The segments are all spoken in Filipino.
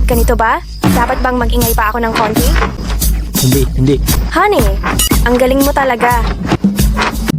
Ganito ba? Dapat bang mag-ingay pa ako ng konti? Hindi. Honey, ang galing mo talaga.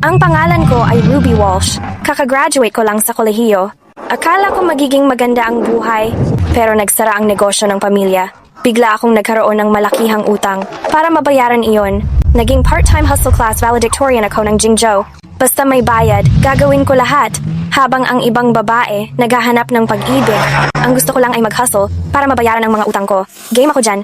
Ang pangalan ko ay Ruby Walsh. Kakagraduate ko lang sa kolehiyo. Akala ko magiging maganda ang buhay, pero nagsara ang negosyo ng pamilya. Bigla akong nagkaroon ng malakihang utang. Para mabayaran iyon, naging part-time hustle class valedictorian ako ng Jingzhou. Basta may bayad, gagawin ko lahat. Habang ang ibang babae naghahanap ng pag-ibig, ang gusto ko lang ay mag-hustle para mabayaran ang mga utang ko. Game ako dyan.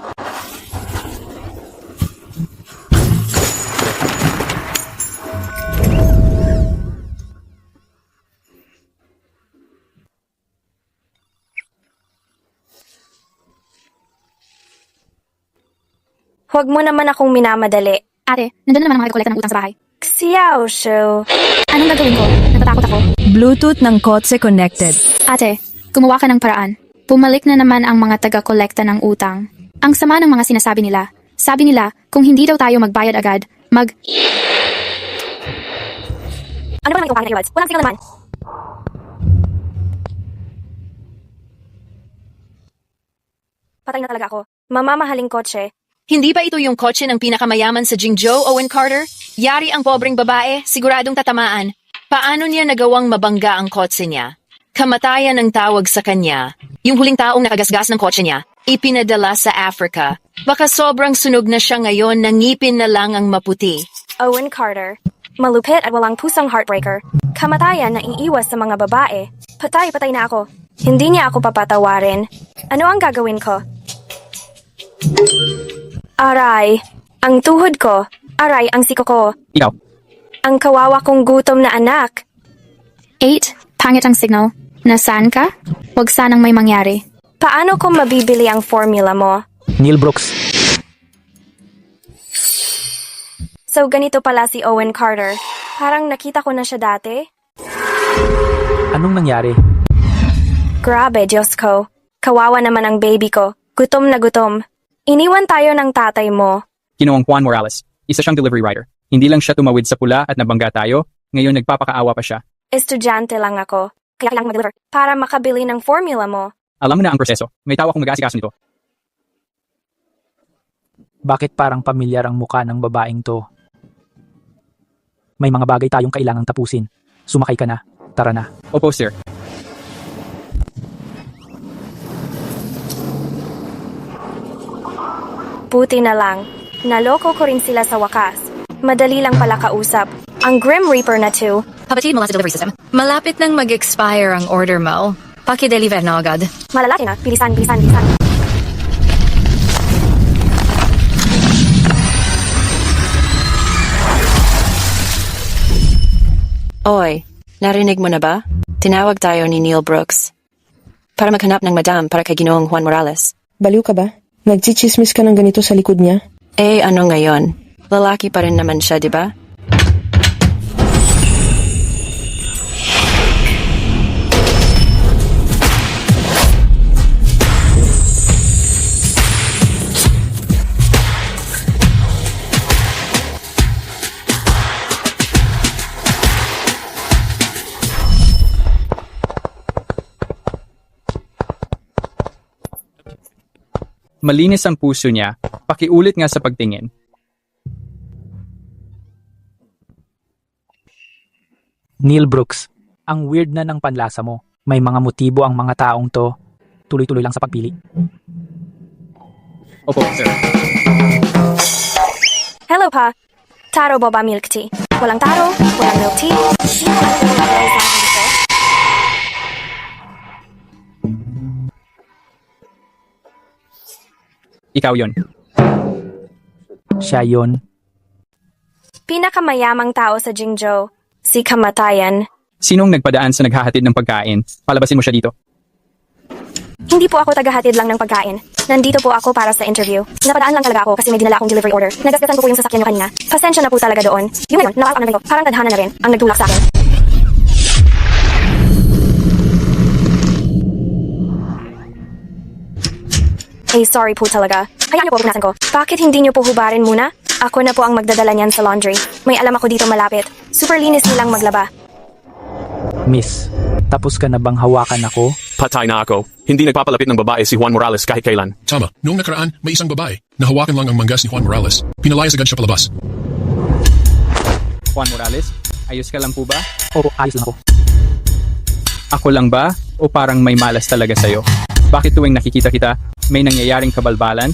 Huwag mo naman akong minamadali. Ate, nandun na naman ang mga kolekta ng utang sa bahay. Xiao Shu. Anong gagawin ko? Natatakot ako. Bluetooth ng kotse connected. Ate, gumawa ka ng paraan. Bumalik na naman ang mga taga-kolekta ng utang. Ang sama ng mga sinasabi nila. Sabi nila, kung hindi daw tayo magbayad agad, Ano ba naman ikaw kaya, Walang signal naman. Patay na talaga ako. Mamamahaling kotse. Hindi ba ito yung kotse ng pinakamayaman sa Jingzhou, Owen Carter? Yari ang pobreng babae, siguradong tatamaan. Paano niya nagawang mabangga ang kotse niya? Kamatayan ang tawag sa kanya. Yung huling taong nakagasgas ng kotse niya, ipinadala sa Africa. Baka sobrang sunog na siya ngayon na ngipin na lang ang maputi. Owen Carter. Malupit at walang pusang heartbreaker. Kamatayan na iiwas sa mga babae. Patay na ako. Hindi niya ako papatawarin. Ano ang gagawin ko? Aray, ang tuhod ko. Aray, ang siko ko. Ikaw. Ang kawawa kong gutom na anak. 8, pangit ang signal. Nasaan ka? Huwag sanang may mangyari. Paano ko mabibili ang formula mo? Neil Brooks. So ganito pala si Owen Carter. Parang nakita ko na siya dati. Anong nangyari? Grabe, Diyos ko. Kawawa naman ang baby ko. Gutom na gutom. Iniwan tayo ng tatay mo. Ginoong Juan Morales. Isa siyang delivery rider. Hindi lang siya tumawid sa pula at nabangga tayo, ngayon nagpapakaawa pa siya. Estudyante lang ako. Kaya kailangan mag-deliver para makabili ng formula mo. Alam mo na ang proseso. May tao akong mag-aasikaso nito. Bakit parang pamilyar ang mukha ng babaeng to? May mga bagay tayong kailangang tapusin. Sumakay ka na. Tara na. Opo, sir. Buti na lang. Naloko ko rin sila sa wakas. Madali lang pala kausap. Ang Grim Reaper na to. Kapatid mo lang sa delivery system. Malapit nang mag-expire ang order mo. Paki-deliver na agad. Malalaki na. Bilisan. Oy, narinig mo na ba? Tinawag tayo ni Neil Brooks. Para maghanap ng madam para kay Ginoong Juan Morales. Baliw ka ba? Nagchichismis ka ng ganito sa likod niya? Eh, ano ngayon? Lalaki pa rin naman siya, di ba? Malinis ang puso niya. Pakiulit nga sa pagtingin. Neil Brooks. Ang weird na ng panlasa mo. May mga motibo ang mga taong to. Tuloy-tuloy lang sa pagpili. Opo, sir. Hello pa. Taro boba milk tea. Walang taro, walang milk tea. Sino ang naglalagay sa akin dito? Ikaw yon. Siya yon. Pinakamayamang tao sa Jingzhou. Si Kamatayan. Sinong nagpadaan sa naghahatid ng pagkain? Palabasin mo siya dito. Hindi po ako tagahatid lang ng pagkain. Nandito po ako para sa interview. Napadaan lang talaga ako kasi may dinala akong delivery order. Nagasgasan ko po yung sasakyan nyo kanina. Pasensya na po talaga doon. Yung ngayon, nakakaanan ko. Parang tadhana na rin ang nagtulak sa akin. Eh, sorry po talaga. Hayaan niyo po punasan ko. Bakit hindi niyo po hubarin muna? Ako na po ang magdadala niyan sa laundry. May alam ako dito malapit. Super linis nilang maglaba. Miss, tapos ka na bang hawakan ako? Patay na ako. Hindi nagpapalapit ng babae si Juan Morales kahit kailan. Tama. Noong nakaraan, may isang babae. Nahawakan lang ang manggas ni Juan Morales. Pinalayas agad siya palabas. Juan Morales, ayos ka lang po ba? Oo, ayos lang ako. Ako lang ba? O parang may malas talaga sa'yo? Bakit tuwing nakikita kita, may nangyayaring kabalbalan?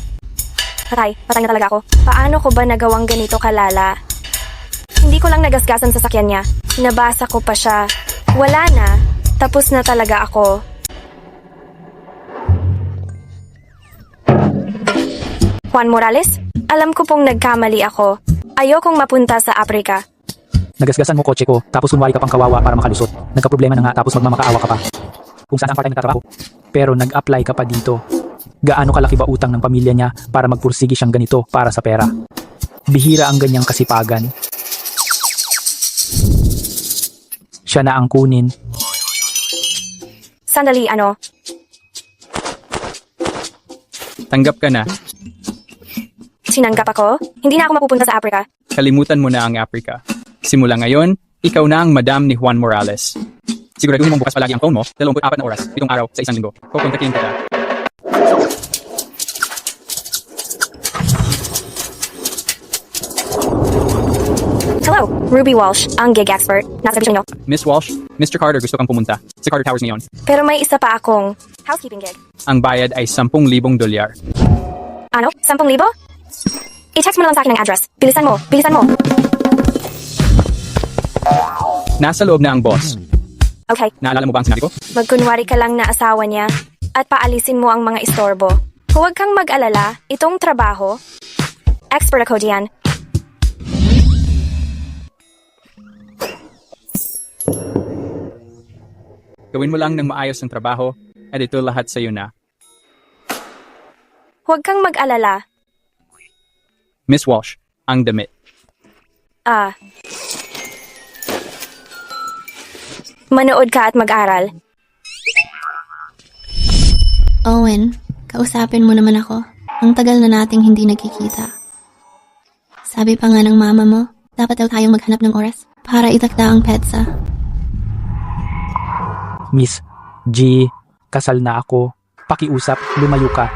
Patay na talaga ako. Paano ko ba nagawang ganito kalala? Hindi ko lang nagasgasan sa sakyan niya. Nabasa ko pa siya. Wala na. Tapos na talaga ako. Juan Morales, alam ko pong nagkamali ako. Ayokong mapunta sa Aprika. Nagasgasan mo kotse ko, tapos kunwari ka pang kawawa para makalusot. Nagkaproblema na nga tapos magmamakaawa ka pa. Kung saan ang part-time nagtatrabaho. Pero nag-apply ka pa dito. Gaano kalaki ba utang ng pamilya niya para magpursigi siyang ganito para sa pera? Bihira ang ganyang kasipagan. Siya na ang kunin. Sandali, ano? Tanggap ka na. Sinanggap ako? Hindi na ako mapupunta sa Aprika. Kalimutan mo na ang Africa. Simula ngayon, ikaw na ang madam ni Juan Morales. Siguraduhin mong bukas palagi ang phone mo, 24 na oras, 7 araw sa isang linggo. Kukontakin kita. Hello, Ruby Walsh, ang gig expert. Nasa bisyo niyo. Miss Walsh, Mr. Carter gusto kang pumunta. Sa Carter Towers ngayon. Pero may isa pa akong housekeeping gig. Ang bayad ay 10,000 dolyar. Ano? 10,000? I-text mo na lang sa akin ang address. Bilisan mo, bilisan mo. Nasa loob na ang boss. Okay, Naalala mo ba ang sinabi ko? magkunwari ka lang na asawa niya at paalisin mo ang mga istorbo. Huwag kang mag-alala, itong trabaho. Expert ako diyan. Gawin mo lang ng maayos ang trabaho at ito lahat sa iyo na. Huwag kang mag-alala. Miss Walsh, ang damit. Manood ka at mag-aral. Owen, kausapin mo naman ako. Ang tagal na nating hindi nagkikita. Sabi pa nga ng mama mo, dapat daw tayong maghanap ng oras para itakda ang petsa. Miss G, kasal na ako. Pakiusap, lumayo ka.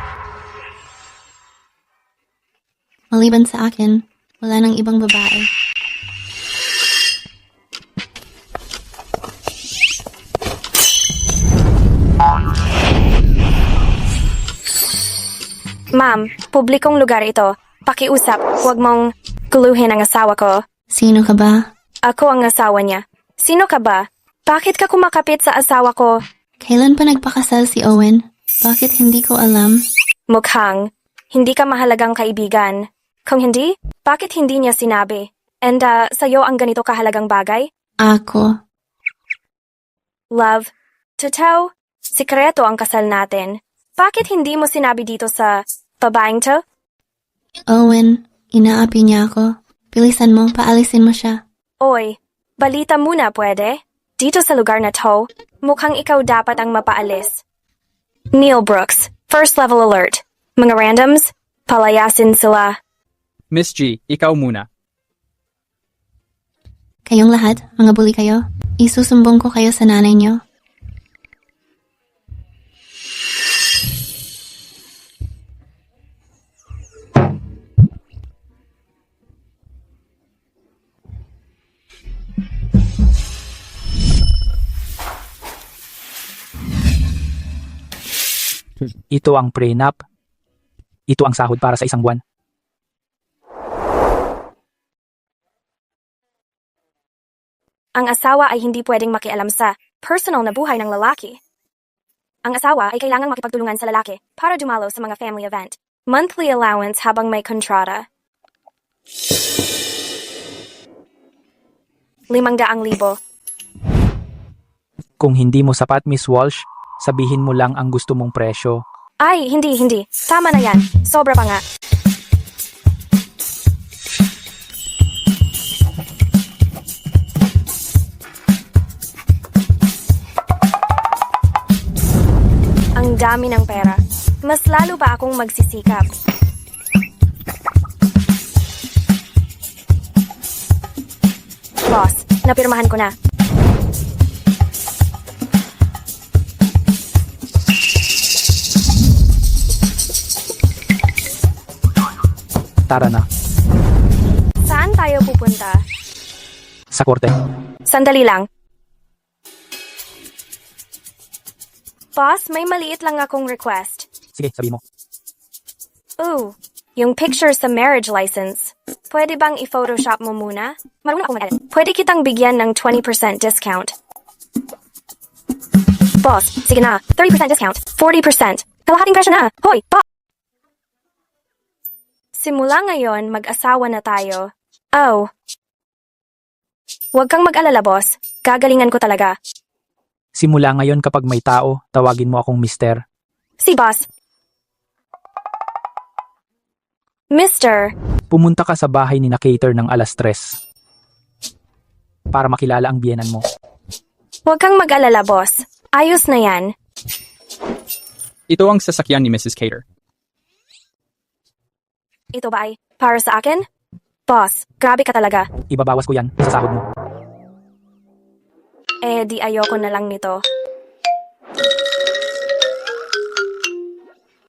Maliban sa akin, wala nang ibang babae. Ma'am, publikong lugar ito. Pakiusap, huwag mong guluhin ang asawa ko. Sino ka ba? Ako ang asawa niya. Sino ka ba? Bakit ka kumakapit sa asawa ko? Kailan pa nagpakasal si Owen? Bakit hindi ko alam? Mukhang, hindi ka mahalagang kaibigan. Kung hindi, bakit hindi niya sinabi? And sa'yo ang ganito kahalagang bagay? Ako. Love, totoo, sikreto ang kasal natin. Bakit hindi mo sinabi dito sa babaeng to? Owen, inaapi niya ako. Bilisan mo, paalisin mo siya. Oy, balita muna pwede? Dito sa lugar na to, mukhang ikaw dapat ang mapaalis. Neil Brooks, first level alert. Mga randoms, palayasin sila. Miss G, ikaw muna. Kayong lahat, mga bully kayo, isusumbong ko kayo sa nanay niyo. Ito ang prenup. Ito ang sahod para sa isang buwan. Ang asawa ay hindi pwedeng makialam sa personal na buhay ng lalaki. Ang asawa ay kailangang makipagtulungan sa lalaki para dumalo sa mga family event. Monthly allowance habang may kontrata. 500,000. Kung hindi mo sapat, Miss Walsh, sabihin mo lang ang gusto mong presyo. Ay, hindi. Tama na yan. Sobra pa nga. Ang dami ng pera. Mas lalo pa akong magsisikap. Boss, napirmahan ko na. Tara na. Saan tayo pupunta? Sa korte. Sandali lang. Boss, may maliit lang akong request. Sige, sabi mo. Ooh, yung picture sa marriage license. Pwede bang i-photoshop mo muna? Marunong akong mag-edit. Pwede kitang bigyan ng 20% discount. Boss, sige na. 30% discount. 40%. Kalahating presyo na. Hoy, boss! Simula ngayon, mag-asawa na tayo. Oh. Huwag kang mag-alala, boss. Gagalingan ko talaga. Simula ngayon kapag may tao, tawagin mo akong mister. Si boss. Mister, Pumunta ka sa bahay ni na Cater ng alas 3. Para makilala ang biyenan mo. huwag kang mag-alala, boss. Ayos na yan. Ito ang sasakyan ni Mrs. Cater. Ito ba ay para sa akin? Boss, grabe ka talaga. Ibabawas ko yan sa sahod mo. Eh, di ayoko na lang nito.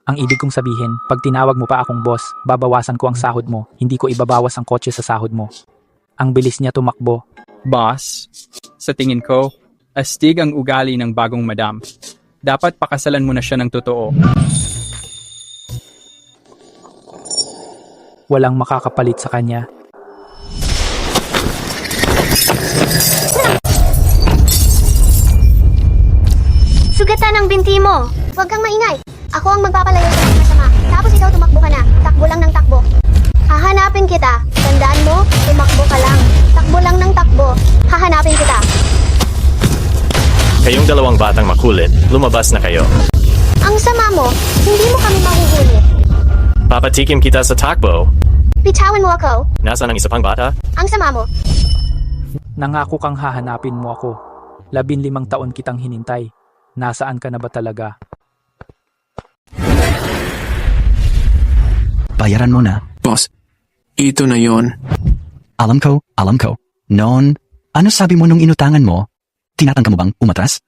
Ang ibig kong sabihin, pag tinawag mo pa akong boss, babawasan ko ang sahod mo. Hindi ko ibabawas ang kotse sa sahod mo. Ang bilis niya tumakbo. Boss, sa tingin ko, astig ang ugali ng bagong madam. Dapat pakasalan mo na siya ng totoo. Walang makakapalit sa kanya. Sugatan ang binti mo. Huwag kang maingay. Ako ang magpapalayo sa mga masama. Tapos ikaw tumakbo ka na. Takbo lang ng takbo. Hahanapin kita. Tandaan mo, tumakbo ka lang. Takbo lang ng takbo. Hahanapin kita. Kayong dalawang batang makulit, lumabas na kayo. Ang sama mo, hindi mo kami mahuhuli. Papatikim kita sa takbo. Bitawan mo ako. Nasaan ang isa pang bata? Ang sama mo. Nangako kang hahanapin mo ako. 15 taon kitang hinintay. Nasaan ka na ba talaga? Bayaran mo na. Boss, ito na yon. Alam ko. Noon, ano sabi mo nung inutangan mo? Tinatangka mo bang umatras?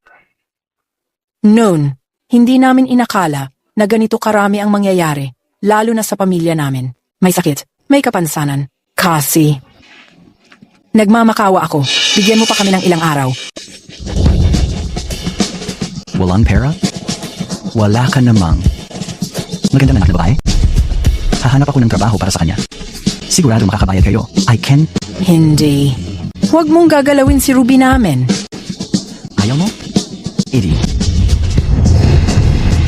Noon, hindi namin inakala na ganito karami ang mangyayari, lalo na sa pamilya namin. May sakit, may kapansanan. Kasi, nagmamakawa ako. Bigyan mo pa kami ng ilang araw. Walang pera? Wala ka namang. Maganda na babae? Hahanap ako ng trabaho para sa kanya. Sigurado makakabayad kayo. I can... Hindi. Huwag mong gagalawin si Ruby namin. Ayaw mo? Idi.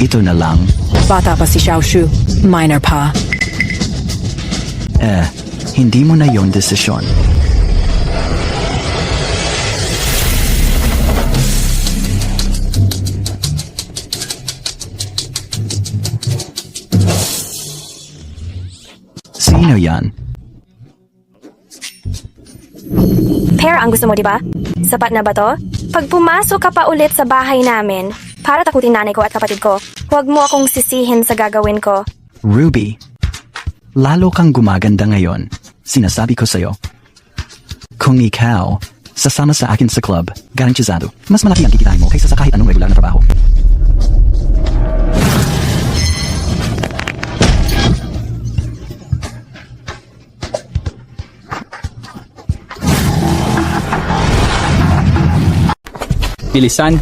Ito na lang. Bata pa si Xiaoshu. Minor pa. Hindi mo na yon desisyon. Sino yan? Pair ang gusto mo, di ba? Sapat na ba to? Pag pumasok ka pa ulit sa bahay namin, para takutin nanay ko at kapatid ko, huwag mo akong sisihin sa gagawin ko. Ruby, lalo kang gumaganda ngayon. Sinasabi ko sa'yo. Kung ikaw, sasama sa akin sa club, garantisado, mas malaki ang kikitain mo kaysa sa kahit anong regular na trabaho. Bilisan.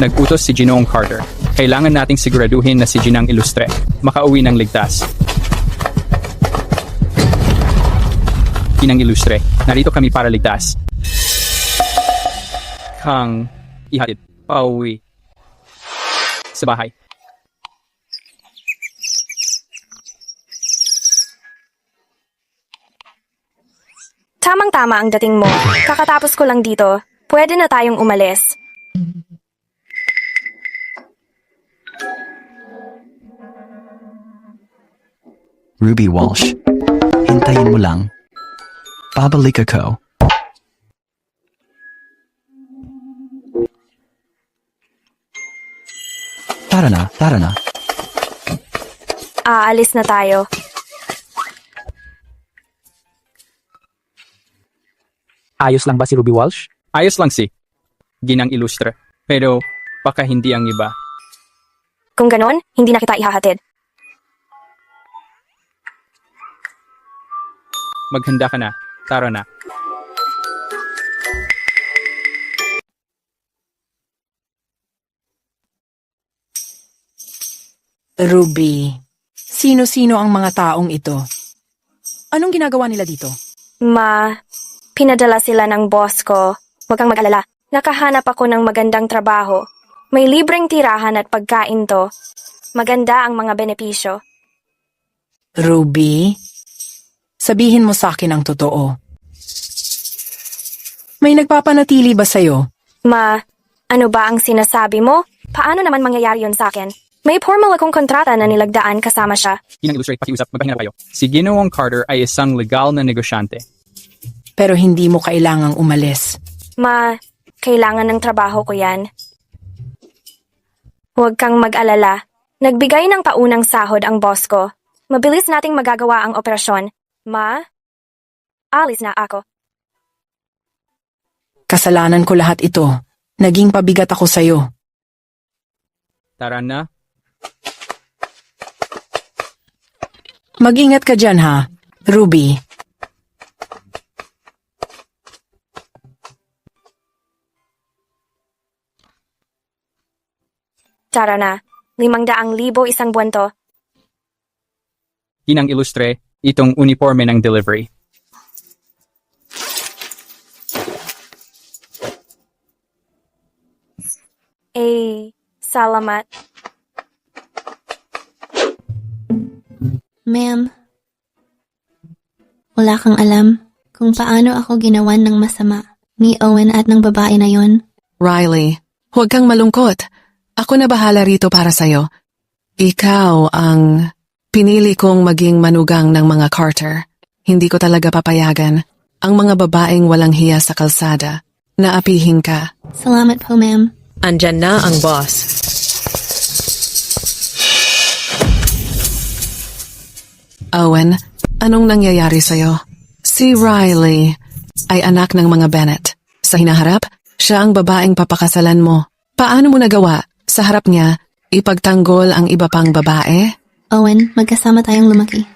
Nag-utos si Ginoong Carter. Kailangan nating siguraduhin na si Ginang Ilustre makauwi ng ligtas. Ginang Ilustre, narito kami para ligtas. Kang ihatid pauwi sa bahay. Tamang-tama ang dating mo. Kakatapos ko lang dito. Pwede na tayong umalis. Ruby Walsh, hintayin mo lang. Babalik ako. Tara na. Aalis na tayo. Ayos lang ba si Ruby Walsh? Ayos lang si Ginang Ilustre. Pero baka hindi ang iba. Kung ganon, hindi na kita ihahatid. Maghanda ka na. Tara na. Ruby, sino-sino ang mga taong ito? Anong ginagawa nila dito? Pinadala sila ng boss ko. Huwag kang mag-alala. Nakahanap ako ng magandang trabaho. May libreng tirahan at pagkain to. Maganda ang mga benepisyo. Ruby, sabihin mo sa akin ang totoo. May nagpapanatili ba sa'yo? Ano ba ang sinasabi mo? Paano naman mangyayari yun sa akin? May formal akong kontrata na nilagdaan kasama siya. Ginang Illustrate, pakiusap, magpahinga na kayo. Si Ginoong Carter ay isang legal na negosyante. Pero hindi mo kailangang umalis. Kailangan ng trabaho ko yan. Huwag kang mag-alala. Nagbigay ng paunang sahod ang boss ko. Mabilis nating magagawa ang operasyon. Alis na ako. Kasalanan ko lahat ito. Naging pabigat ako sa'yo. Tara na. Mag-ingat ka dyan ha, Ruby. Tara na. 500,000 isang buwan to. Ginang Illustre, itong uniforme ng delivery. Salamat. Ma'am, wala kang alam kung paano ako ginawan ng masama ni Owen at ng babae na yon. Riley, huwag kang malungkot. Ako na bahala rito para sa'yo. Ikaw ang pinili kong maging manugang ng mga Carter. Hindi ko talaga papayagan ang mga babaeng walang hiya sa kalsada. Naapihin ka. Salamat po, ma'am. Andyan na ang boss. Owen, anong nangyayari sa'yo? Si Riley ay anak ng mga Bennett. Sa hinaharap, siya ang babaeng papakasalan mo. Paano mo nagawa? Sa harap niya, ipagtanggol ang iba pang babae? Owen, magkasama tayong lumaki.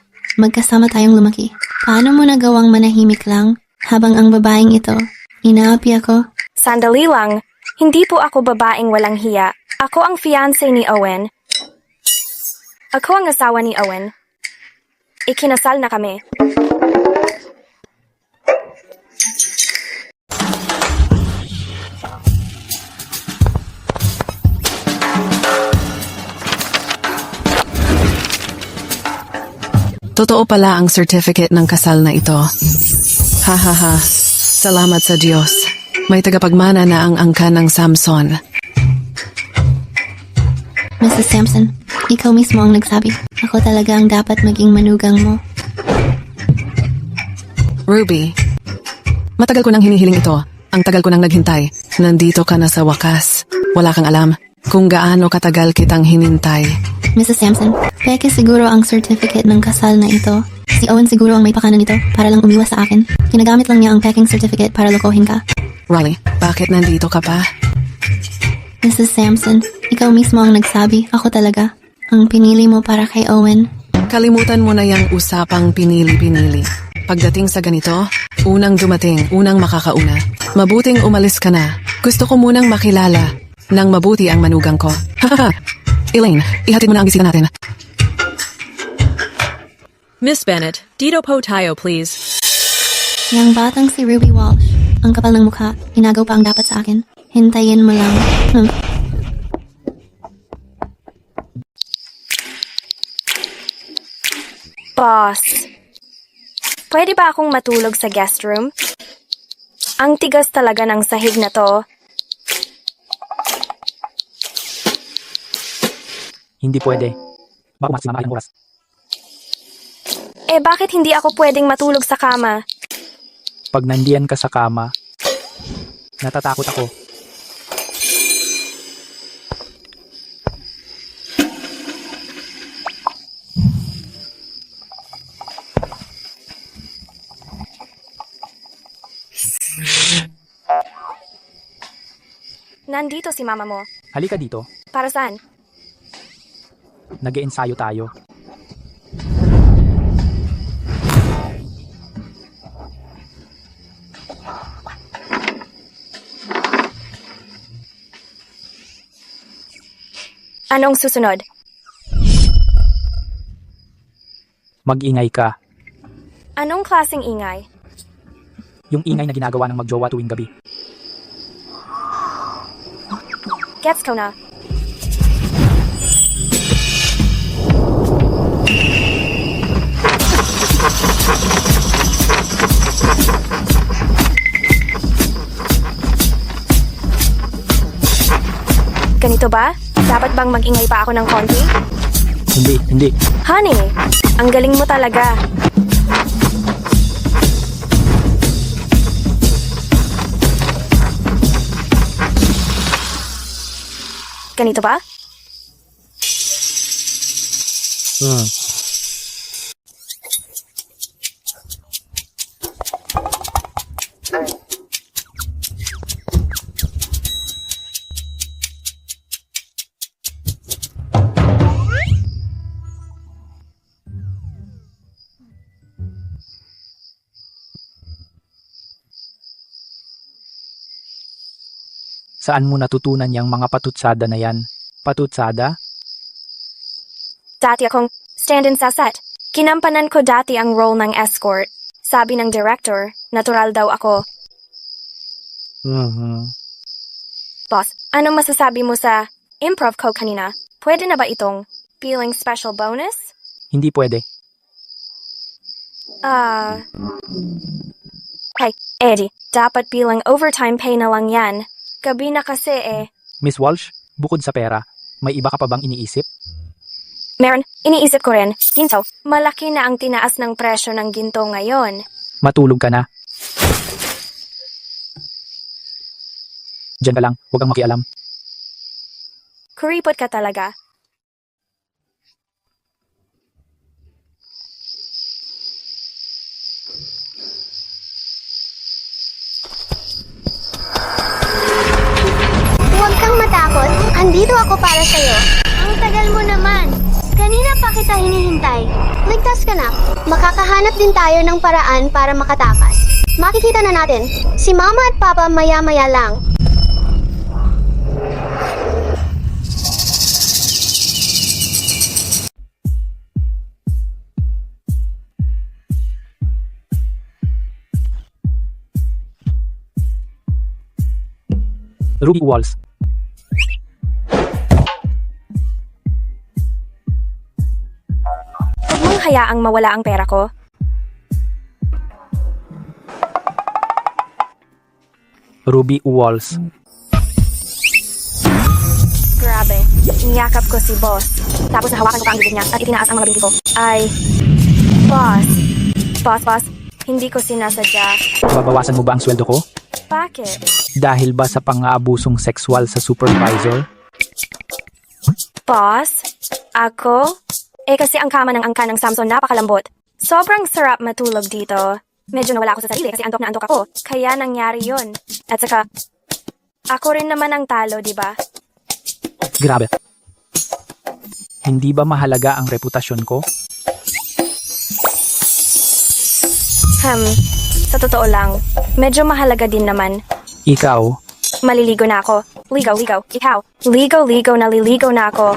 Paano mo nagawang manahimik lang habang ang babaeng ito, inaapi ako? Sandali lang. Hindi po ako babaeng walang hiya. Ako ang fiancé ni Owen. Ako ang asawa ni Owen. Ikinasal na kami. Totoo pala ang certificate ng kasal na ito. Ha ha ha. Salamat sa Diyos. May tagapagmana na ang angkan ng Samson. Mrs. Sampson, ikaw mismo ang nagsabi. Ako talaga ang dapat maging manugang mo. Ruby, matagal ko nang hinihiling ito. Ang tagal ko nang naghintay. Nandito ka na sa wakas. Wala kang alam kung gaano katagal kitang hinintay. Mrs. Sampson, peke siguro ang certificate ng kasal na ito. Si Owen siguro ang may pakanan nito para lang umiwas sa akin. Ginagamit lang niya ang peking certificate para lokohin ka. Riley, bakit nandito ka pa? Mrs. Sampson, ikaw mismo ang nagsabi. Ako talaga ang pinili mo para kay Owen. Kalimutan mo na yung usapang pinili-pinili. Pagdating sa ganito, unang dumating, unang makakauna. Mabuting umalis ka na. Gusto ko munang makilala nang mabuti ang manugang ko. Hahaha. Elaine, ihatid mo na ang bisita natin. Miss Bennett, dito po tayo, please. Yang batang si Ruby Walsh. Ang kapal ng mukha. Inagaw pa ang dapat sa akin. Hintayin mo lang. Boss, pwede ba akong matulog sa guest room? Ang tigas talaga ng sahig na to. Hindi pwede. Baka umalis si mama ilang oras. Bakit hindi ako pwedeng matulog sa kama? Pag nandiyan ka sa kama, natatakot ako. Nandito si mama mo. Halika dito. Para saan? Nag-e-ensayo tayo. Anong susunod? Mag-ingay ka. Anong klaseng ingay? Yung ingay na ginagawa ng magjowa tuwing gabi. Gets ko na. Ganito ba? Dapat bang mag-ingay pa ako ng konti? Hindi. Honey, ang galing mo talaga. Ganito ba? Saan mo natutunan yung mga patutsada na yan? Patutsada? Dati akong stand-in sa set. Kinampanan ko dati ang role ng escort. Sabi ng director, natural daw ako. Boss, anong masasabi mo sa improv ko kanina? Pwede na ba itong feeling special bonus? Hindi pwede. Hey, Eddie, dapat bilang overtime pay na lang yan. Gabi na kasi eh. Miss Walsh, bukod sa pera, may iba ka pa bang iniisip? Meron, iniisip ko rin, ginto, malaki na ang tinaas ng presyo ng ginto ngayon. Matulog ka na. Diyan ka lang, huwag kang makialam. Kuripot ka talaga. Huwag kang matakot. Andito ako para sa'yo. Ang tagal mo naman. Kanina pa kita hinihintay. Ligtas ka na. Makakahanap din tayo ng paraan para makatakas. Makikita na natin. Si Mama at Papa maya-maya lang. Ruby Walls. Huwag mong hayaang mawala ang pera ko. Ruby Walls. Grabe, iniyakap ko si boss. Tapos nahawakan ko pa ang bibig niya at itinaas ang mga binti ko. Ay, boss, hindi ko sinasadya. Babawasan mo ba ang sweldo ko? Bakit? Dahil ba sa pang-aabusong sexual sa supervisor? Boss? Ako? Kasi ang kama ng angka ng Samson napakalambot. Sobrang sarap matulog dito. Medyo nawala ako sa sarili kasi antok na antok ako. Kaya nangyari yun. At saka, ako rin naman ang talo, di ba? Grabe. Hindi ba mahalaga ang reputasyon ko? Sa totoo lang, medyo mahalaga din naman. Ikaw, Maliligo na ako. Ligaw. Ikaw. Ligaw, naliligo na ako.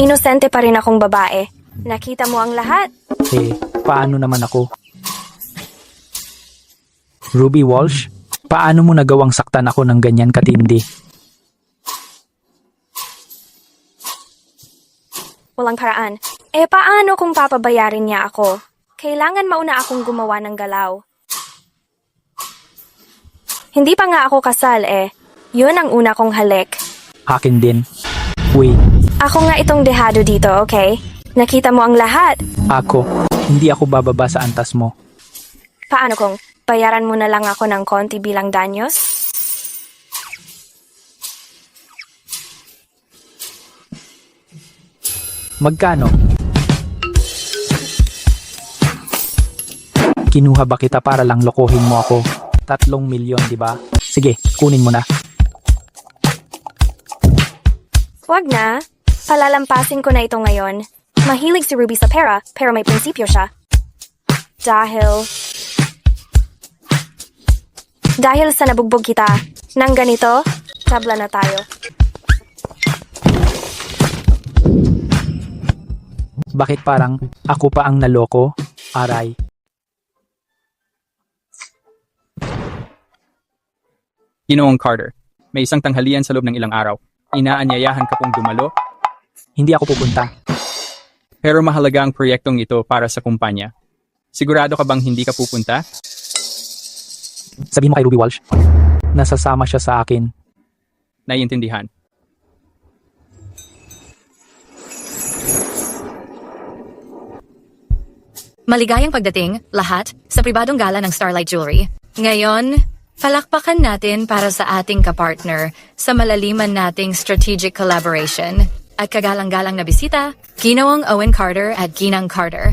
Inosente pa rin akong babae. Nakita mo ang lahat. Paano naman ako? Ruby Walsh, paano mo nagawang saktan ako ng ganyan katindi? Walang paraan. Paano kung papabayarin niya ako? Kailangan mauna akong gumawa ng galaw. Hindi pa nga ako kasal eh. Yun ang una kong halik. Akin din. Wait, Ako nga itong dehado dito, okay? Nakita mo ang lahat. hindi ako bababa sa antas mo. Paano kung bayaran mo na lang ako ng konti bilang danyos? Magkano? Kinuha ba kita para lang lokohin mo ako? 3 milyon, di ba? Sige, kunin mo na. Wag na. Palalampasin ko na ito ngayon. Mahilig si Ruby sa pera, pero may prinsipyo siya. Dahil sa nabugbog kita, nang ganito, tabla na tayo. Bakit parang ako pa ang naloko? Aray. Ginoong Carter, may isang tanghalian sa loob ng ilang araw. Inaanyayahan ka pong dumalo, Hindi ako pupunta. pero mahalaga ang proyektong ito para sa kumpanya. Sigurado ka bang hindi ka pupunta? Sabihin mo kay Ruby Walsh, nasasama siya sa akin. Naiintindihan. Maligayang pagdating, lahat, sa pribadong gala ng Starlight Jewelry. Ngayon, palakpakan natin para sa ating kapartner sa malaliman nating strategic collaboration. At kagalang-galang na bisita, Ginoong Owen Carter at Ginang Carter.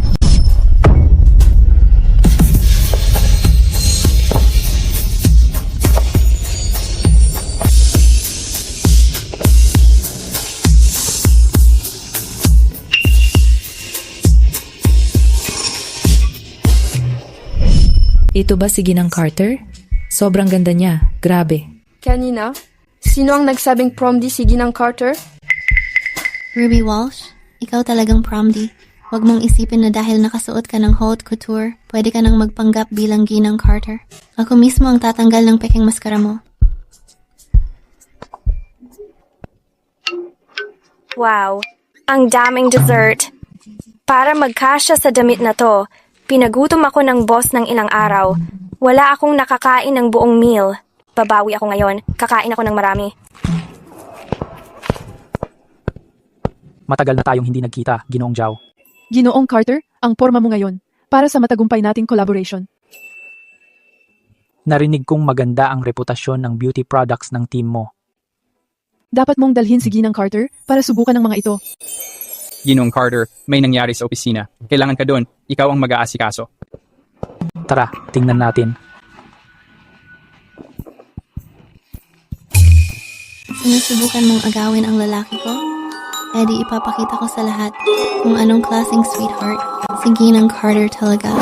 Ito ba si Ginang Carter? Sobrang ganda niya. Grabe. Kanina, sino ang nagsabing prom di si Ginang Carter? Ruby Walsh, ikaw talagang promdi. Huwag mong isipin na dahil nakasuot ka ng haute couture, pwede ka nang magpanggap bilang Ginang Carter. Ako mismo ang tatanggal ng pekeng maskara mo. Wow, ang daming dessert. Para magkasya sa damit na to, pinagutom ako ng boss ng ilang araw. Wala akong nakakain ng buong meal. Babawi ako ngayon. Kakain ako ng marami. Matagal na tayong hindi nagkita, Ginoong Zhao. Ginoong Carter, ang porma mo ngayon para sa matagumpay nating collaboration. Narinig kong maganda ang reputasyon ng beauty products ng team mo. Dapat mong dalhin si Ginang Carter para subukan ng mga ito. Ginoong Carter, may nangyari sa opisina. Kailangan ka doon. Ikaw ang mag-aasikaso. Tara, tingnan natin. Sinusubukan mong agawin ang lalaki ko? Eh di ipapakita ko sa lahat kung anong klaseng sweetheart si Ginang Carter talaga.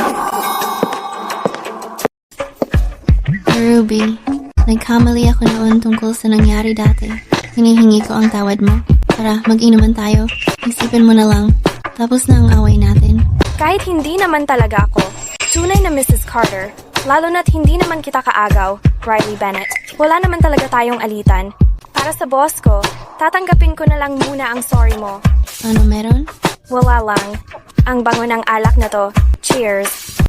Ruby, nagkamali ako noon tungkol sa nangyari dati. Hinihingi ko ang tawad mo. Tara, mag-inuman tayo. Isipin mo na lang. Tapos na ang away natin. Kahit hindi naman talaga ako, tunay na Mrs. Carter, lalo na't hindi naman kita kaagaw, Riley Bennett. Wala naman talaga tayong alitan. Para sa boss ko, tatanggapin ko na lang muna ang sorry mo. Ano meron? Wala lang. Ang bango ng alak na to. Cheers.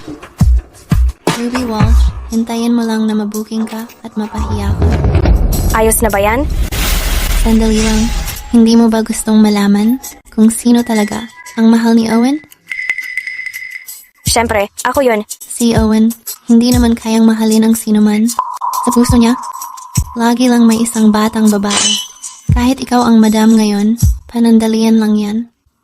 Ruby Walsh, hintayin mo lang na mabuking ka at mapahiya ka. Ayos na ba yan? Sandali lang. Hindi mo ba gustong malaman kung sino talaga ang mahal ni Owen? Siyempre, ako yun. Si Owen, hindi naman kayang mahalin ang sinuman. Sa puso niya, lagi lang may isang batang babae. Kahit ikaw ang madam ngayon, panandalian lang yan.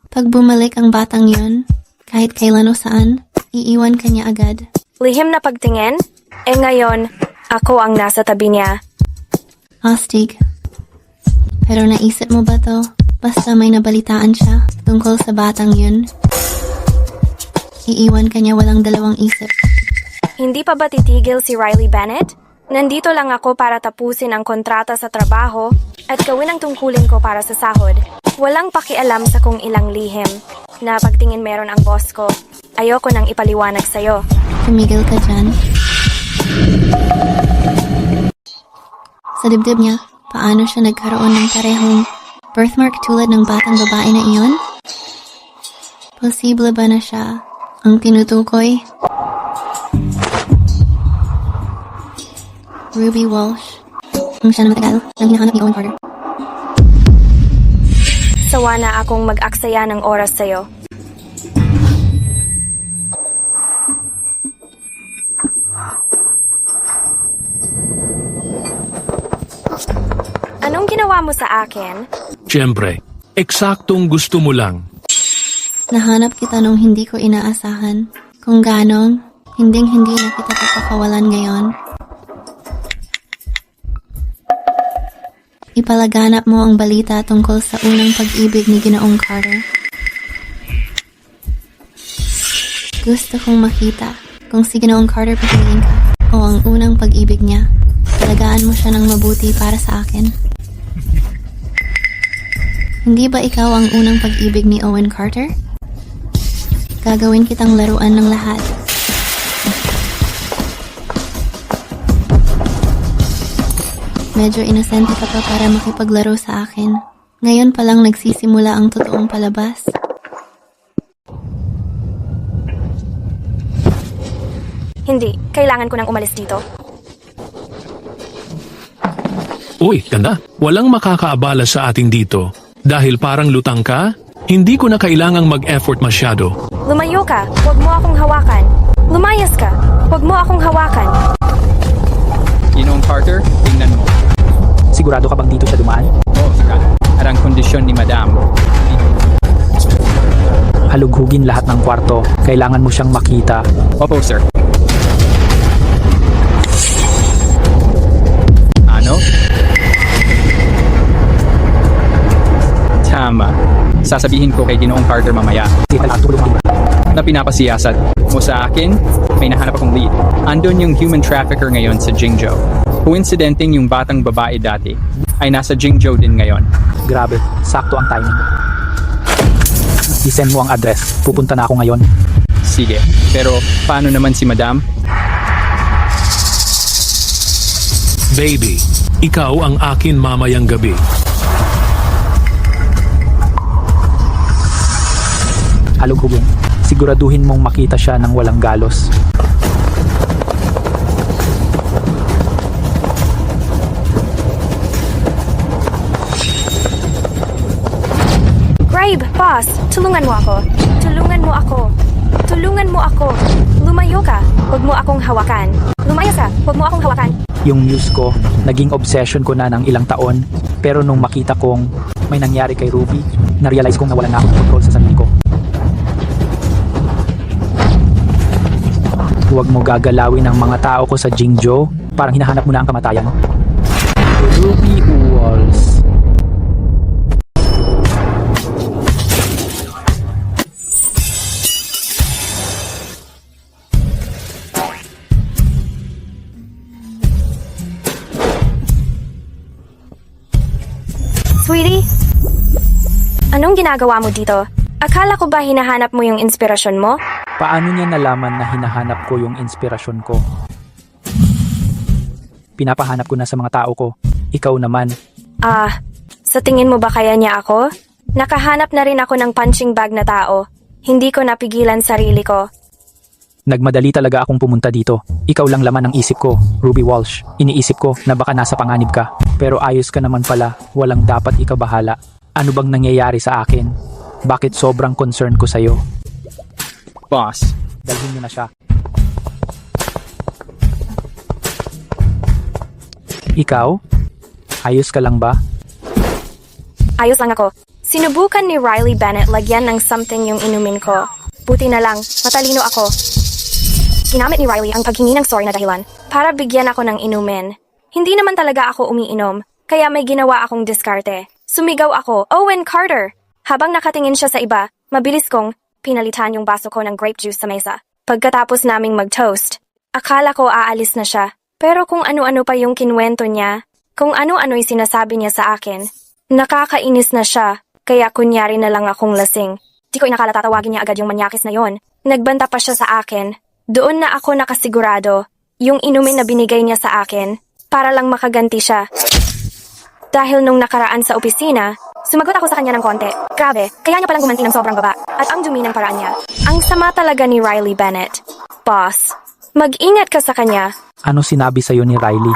Pag bumalik ang batang yun, kahit kailan o saan, iiwan ka niya agad. Lihim na pagtingin? Eh ngayon, ako ang nasa tabi niya. Astig. Pero naisip mo ba to? Basta may nabalitaan siya tungkol sa batang yun. Iiwan ka niya walang dalawang isip. Hindi pa ba titigil si Riley Bennett? Nandito lang ako para tapusin ang kontrata sa trabaho at gawin ang tungkulin ko para sa sahod. Walang pakialam sa kung ilang lihim na pagtingin meron ang boss ko. Ayoko nang ipaliwanag sa'yo. Tumigil ka dyan. Sa dibdib niya, paano siya nagkaroon ng parehong birthmark tulad ng batang babae na iyon? Posible ba na siya Ang tinutukoy? Ruby Walsh. Ang siya na matagal nang hinahanap ni Owen Carter. Sawa na akong mag-aksaya ng oras sa'yo. Anong ginawa mo sa akin? Siyempre, eksaktong gusto mo lang. Nahanap kita nung hindi ko inaasahan. Kung ganong, hinding-hindi na kita papakawalan ngayon. Ipalaganap mo ang balita tungkol sa unang pag-ibig ni Ginoong Carter. Gusto kong makita kung si Ginoong Carter pipiliin ka o ang unang pag-ibig niya. Talagaan mo siya ng mabuti para sa akin. Hindi ba ikaw ang unang pag-ibig ni Owen Carter? Gagawin kitang laruan ng lahat. Medyo inosente ka pa para makipaglaro sa akin. Ngayon pa lang nagsisimula ang totoong palabas. Hindi, kailangan ko nang umalis dito. Uy, ganda. Walang makakaabala sa ating dito. Dahil parang lutang ka, hindi ko na kailangang mag-effort masyado. Lumayo ka, huwag mo akong hawakan. Lumayas ka, huwag mo akong hawakan. Ginoong Carter, tingnan mo. Sigurado ka bang dito siya dumaan? Oo, sigurado. At ang kondisyon ni Madam. Halughugin lahat ng kwarto. Kailangan mo siyang makita. Opo, sir. Ano? Tama. Sasabihin ko kay Ginoong Carter mamaya. Na pinapasiyasat mo sa akin, may nahanap akong lead. Andun yung human trafficker ngayon sa Jingzhou. Coincidenting yung batang babae dati ay nasa Jingzhou din ngayon. Grabe, sakto ang timing. I-send mo ang address. Pupunta na ako ngayon. Sige, pero paano naman si Madam? Baby, ikaw ang akin mamayang gabi. Halughugin. Siguraduhin mong makita siya ng walang galos. Grabe, boss, tulungan mo ako. Tulungan mo ako. Tulungan mo ako. Lumayo ka, huwag mo akong hawakan. Lumayas ka, huwag mo akong hawakan. Yung muse ko, naging obsession ko na ng ilang taon. Pero nung makita kong may nangyari kay Ruby, na-realize kong nawalan na akong control sa sarili ko. Huwag mo gagalawin ang mga tao ko sa Jingzhou. Parang hinahanap mo na ang kamatayan. Ruby Walsh. Sweetie? Anong ginagawa mo dito? Akala ko ba hinahanap mo yung inspirasyon mo? Paano niya nalaman na hinahanap ko yung inspirasyon ko? Pinapahanap ko na sa mga tao ko. Ikaw naman. Sa tingin mo ba kaya niya ako? Nakahanap na rin ako ng punching bag na tao. Hindi ko napigilan sarili ko. Nagmadali talaga akong pumunta dito. Ikaw lang laman ng isip ko, Ruby Walsh. Iniisip ko na baka nasa panganib ka. Pero ayos ka naman pala, walang dapat ikabahala. Ano bang nangyayari sa akin? Bakit sobrang concerned ko sa'yo? Boss. Dalhin mo na siya. Ikaw? Ayos ka lang ba? Ayos lang ako. Sinubukan ni Riley Bennett lagyan ng something yung inumin ko. Buti na lang, matalino ako. Ginamit ni Riley ang paghingi ng sorry na dahilan para bigyan ako ng inumin. Hindi naman talaga ako umiinom, kaya may ginawa akong diskarte. Sumigaw ako, Owen Carter! Habang nakatingin siya sa iba, mabilis kong pinalitan yung baso ko ng grape juice sa mesa. Pagkatapos naming mag-toast, akala ko aalis na siya. Pero kung ano-ano pa yung kinwento niya, kung ano-ano'y sinasabi niya sa akin, nakakainis na siya, kaya kunyari na lang akong lasing. Di ko inakala tatawagin niya agad yung manyakis na yon. Nagbanta pa siya sa akin. Doon na ako nakasigurado, yung inumin na binigay niya sa akin, para lang makaganti siya. Dahil nung nakaraan sa opisina, Sumagot ako sa kanya ng konti. Grabe, kaya niya palang gumanti ng sobrang baba. At ang dumi ng paraan niya. Ang sama talaga ni Riley Bennett. Boss, mag-ingat ka sa kanya. Ano sinabi sa'yo ni Riley?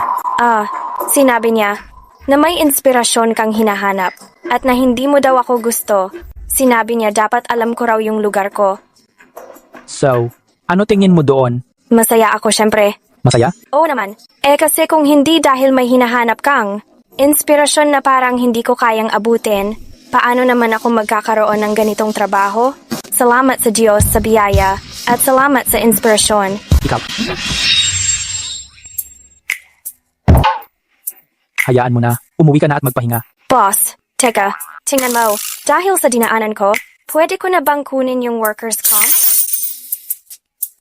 Sinabi niya na may inspirasyon kang hinahanap at na hindi mo daw ako gusto. Sinabi niya dapat alam ko raw yung lugar ko. So, ano tingin mo doon? Masaya ako syempre. Masaya? Oo naman. Kasi kung hindi dahil may hinahanap kang inspirasyon na parang hindi ko kayang abutin, paano naman ako magkakaroon ng ganitong trabaho? Salamat sa Diyos sa biyaya at salamat sa inspirasyon. Ikaw. Hayaan mo na. Umuwi ka na at magpahinga. Boss, teka, tingnan mo. Dahil sa dinaanan ko, pwede ko na bang kunin yung workers' comp?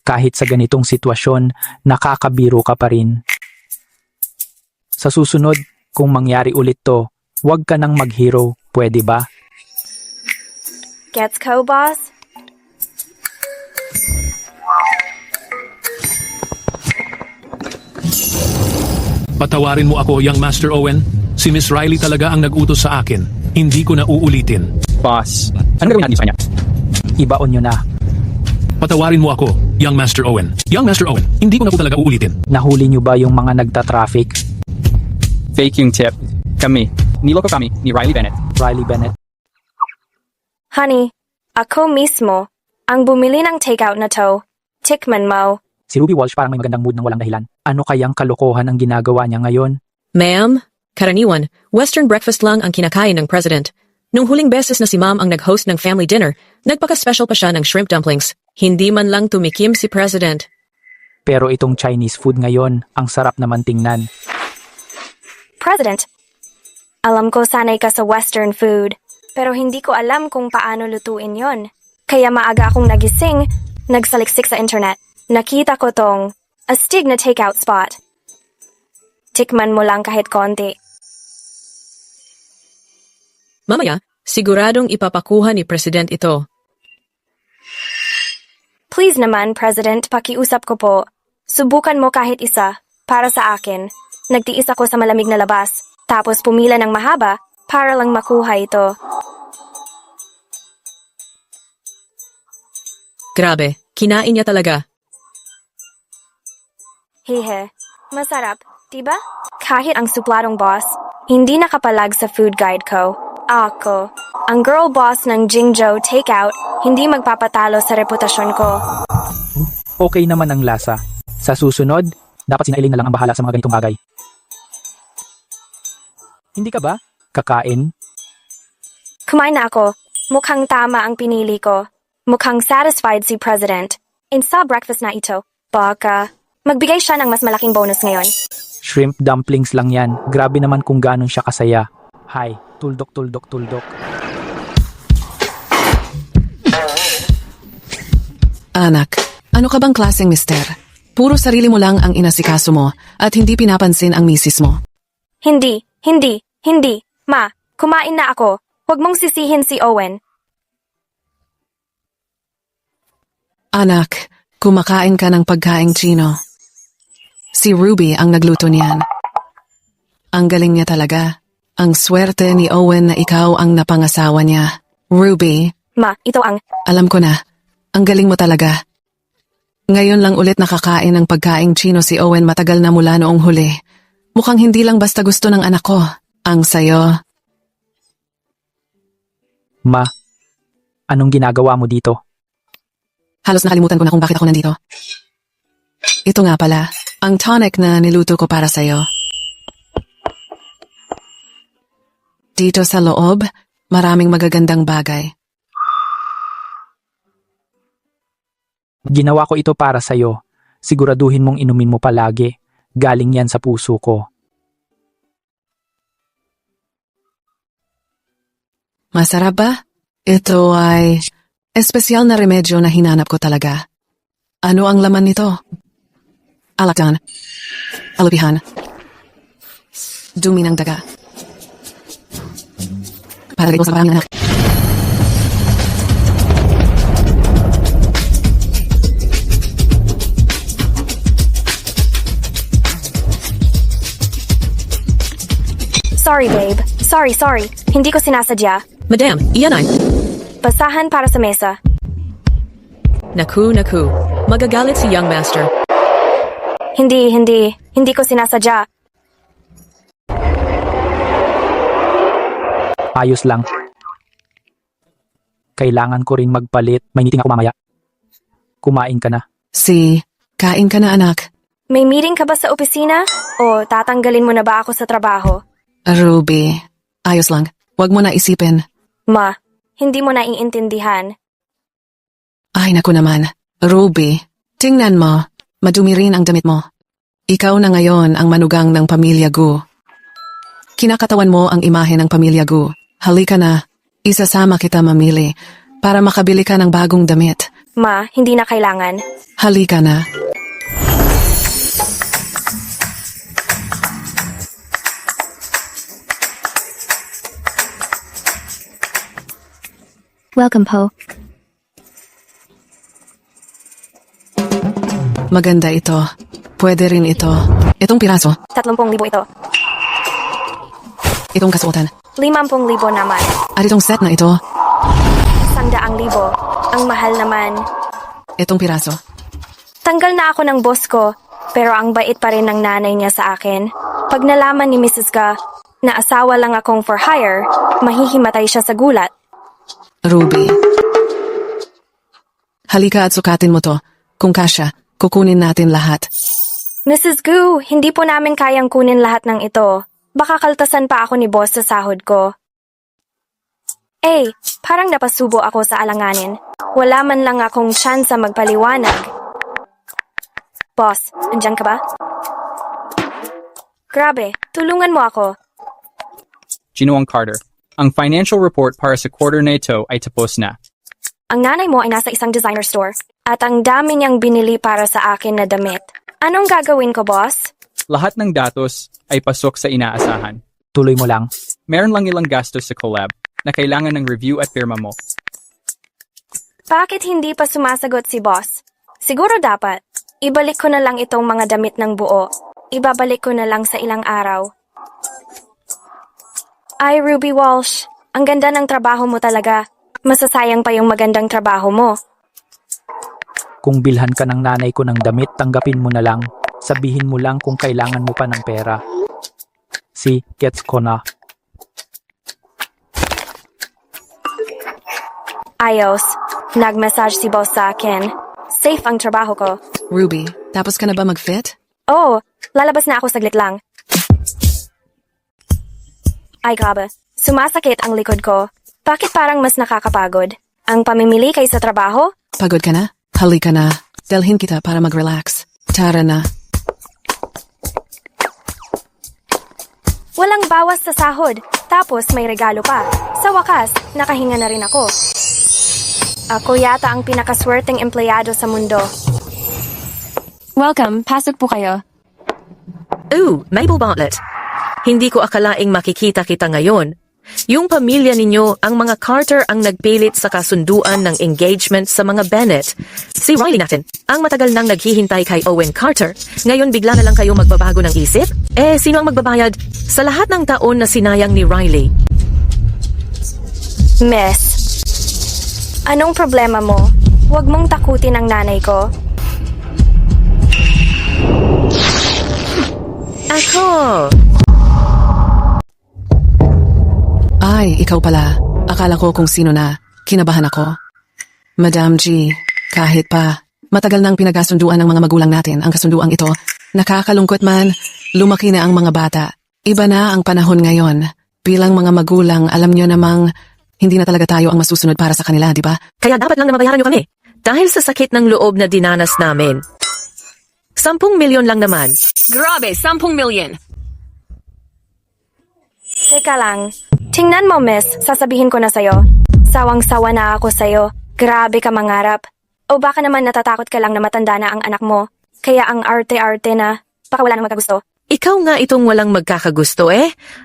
Kahit sa ganitong sitwasyon, nakakabiro ka pa rin. Sa susunod, kung mangyari ulit to, huwag ka nang mag-hero, pwede ba? Gets ko, boss? Patawarin mo ako, Young Master Owen. Si Miss Riley talaga ang nag-utos sa akin. Hindi ko na uulitin. Boss, anong gagawin natin sa kanya? Ibaon nyo na. Patawarin mo ako, Young Master Owen. Young Master Owen, hindi ko na po talaga uulitin. Nahuli nyo ba yung mga nagta-traffic? Fake yung tip. Kami. Niloko kami ni Riley Bennett. Riley Bennett. Honey, ako mismo ang bumili ng takeout na to. Tikman mo. Si Ruby Walsh parang may magandang mood ng walang dahilan. Ano kayang kalokohan ang ginagawa niya ngayon? Ma'am, karaniwan, Western breakfast lang ang kinakain ng President. Nung huling beses na si Ma'am ang nag-host ng family dinner, nagpaka-special pa siya ng shrimp dumplings. Hindi man lang tumikim si President. Pero itong Chinese food ngayon, ang sarap naman tingnan. President, alam ko sanay ka sa Western food, pero hindi ko alam kung paano lutuin yon. Kaya maaga akong nagising, nagsaliksik sa internet. Nakita ko tong astig na takeout spot. Tikman mo lang kahit konti. Mamaya, siguradong ipapakuha ni President ito. Please naman, President, pakiusap ko po. Subukan mo kahit isa, para sa akin. Nagtiis ako sa malamig na labas, tapos pumila ng mahaba para lang makuha ito. Grabe, kinain niya talaga. Hehe, masarap, diba? Kahit ang supladong boss, hindi nakapalag sa food guide ko. Ako, ang girl boss ng Jingzhou Takeout, hindi magpapatalo sa reputasyon ko. Okay naman ang lasa. Sa susunod, dapat sinailing na lang ang bahala sa mga ganitong bagay. Hindi ka ba? Kakain? Kumain na ako. Mukhang tama ang pinili ko. Mukhang satisfied si President. And sa breakfast na ito, baka magbigay siya ng mas malaking bonus ngayon. Shrimp dumplings lang yan. Grabe naman kung ganon siya kasaya. Hi, tuldok. Anak, ano ka bang klaseng mister? Puro sarili mo lang ang inasikaso mo at hindi pinapansin ang misis mo. Hindi. Ma, kumain na ako. Huwag mong sisihin si Owen. Anak, kumakain ka ng pagkaing Chino. Si Ruby ang nagluto niyan. Ang galing niya talaga. Ang swerte ni Owen na ikaw ang napangasawa niya. Ruby. Ma, ito ang... Alam ko na. Ang galing mo talaga. Ngayon lang ulit nakakain ng pagkaing Chino si Owen matagal na mula noong huli. Mukhang hindi lang basta gusto ng anak ko. Ang sayo. Ma, anong ginagawa mo dito? Halos nakalimutan ko na kung bakit ako nandito. Ito nga pala, ang tonic na niluto ko para sa'yo. Dito sa loob, maraming magagandang bagay. Ginawa ko ito para sa'yo. Siguraduhin mong inumin mo palagi. Galing yan sa puso ko. Masarap ba? Ito ay espesyal na remedyo na hinanap ko talaga. Ano ang laman nito? Alakdan. Alupihan. Dumi ng daga. Para rin sa parang anak. Sorry, babe. Sorry. Hindi ko sinasadya. Madam, iyan ay. Basahan para sa mesa. Naku. Magagalit si Young Master. Hindi ko sinasadya. Ayos lang. Kailangan ko ring magpalit. May meeting ako mamaya. Kumain ka na. Kain ka na anak. May meeting ka ba sa opisina? O tatanggalin mo na ba ako sa trabaho? Ruby, ayos lang. Huwag mo na isipin. Ma, hindi mo naiintindihan. Ay naku naman. Ruby, tingnan mo. Madumi rin ang damit mo. Ikaw na ngayon ang manugang ng pamilya Gu. Kinakatawan mo ang imahe ng pamilya Gu. Halika na. Isasama kita mamili para makabili ka ng bagong damit. Ma, hindi na kailangan. Halika na. Welcome po. Maganda ito. Pwede rin ito. Itong piraso. 30,000 ito. Itong kasuotan. 50,000 naman. At itong set na ito. 100,000. Ang mahal naman. Itong piraso. Tanggal na ako ng boss ko, pero ang bait pa rin ng nanay niya sa akin. Pag nalaman ni Mrs. Ga na asawa lang akong for hire, mahihimatay siya sa gulat. Ruby. Halika at sukatin mo to. Kung kasya, kukunin natin lahat. Mrs. Gu, hindi po namin kayang kunin lahat ng ito. Baka kaltasan pa ako ni boss sa sahod ko. Parang napasubo ako sa alanganin. Wala man lang akong tsansa magpaliwanag. Boss, andyan ka ba? Grabe, tulungan mo ako. Ginoong Carter, ang financial report para sa quarter na ito ay tapos na. Ang nanay mo ay nasa isang designer store at ang dami niyang binili para sa akin na damit. Anong gagawin ko, boss? Lahat ng datos ay pasok sa inaasahan. Tuloy mo lang. Meron lang ilang gastos sa collab na kailangan ng review at firma mo. Bakit hindi pa sumasagot si boss? Siguro dapat. Ibalik ko na lang itong mga damit ng buo. Ibabalik ko na lang sa ilang araw. Ay, Ruby Walsh, ang ganda ng trabaho mo talaga. Masasayang pa yung magandang trabaho mo. Kung bilhan ka ng nanay ko ng damit, tanggapin mo na lang. Sabihin mo lang kung kailangan mo pa ng pera. Gets ko na. Ayos. Nag-message si boss sa akin. Safe ang trabaho ko. Ruby, tapos ka na ba mag-fit? Oo, lalabas na ako saglit lang. Ay grabe, sumasakit ang likod ko. Bakit parang mas nakakapagod? Ang pamimili kaysa trabaho? Pagod ka na? Halika na. Dalhin kita para mag-relax. Tara na. Walang bawas sa sahod. Tapos may regalo pa. Sa wakas, nakahinga na rin ako. Ako yata ang pinakaswerteng empleyado sa mundo. Welcome, pasok po kayo. Mabel Bartlett. Hindi ko akalaing makikita kita ngayon. Yung pamilya ninyo, ang mga Carter ang nagpilit sa kasunduan ng engagement sa mga Bennett. Si Riley natin, ang matagal nang naghihintay kay Owen Carter. Ngayon bigla na lang kayo magbabago ng isip? Sino ang magbabayad sa lahat ng taon na sinayang ni Riley? Miss, anong problema mo? Huwag mong takutin ang nanay ko. Ako! Ay, ikaw pala. Akala ko kung sino na. Kinabahan ako. Madam G, kahit pa. Matagal nang pinagkasunduan ng mga magulang natin ang kasunduang ito. Nakakalungkot man, lumaki na ang mga bata. Iba na ang panahon ngayon. Bilang mga magulang, alam nyo namang hindi na talaga tayo ang masusunod para sa kanila, di ba? Kaya dapat lang na mabayaran nyo kami. Dahil sa sakit ng loob na dinanas namin. 10 milyon lang naman. Grabe, 10 milyon. Teka lang. Tingnan mo, miss. Sasabihin ko na sa'yo. Sawang-sawa na ako sa'yo. Grabe ka mangarap. O baka naman natatakot ka lang na matanda na ang anak mo. Kaya ang arte-arte na. Baka wala nang magkagusto. Ikaw nga itong walang magkakagusto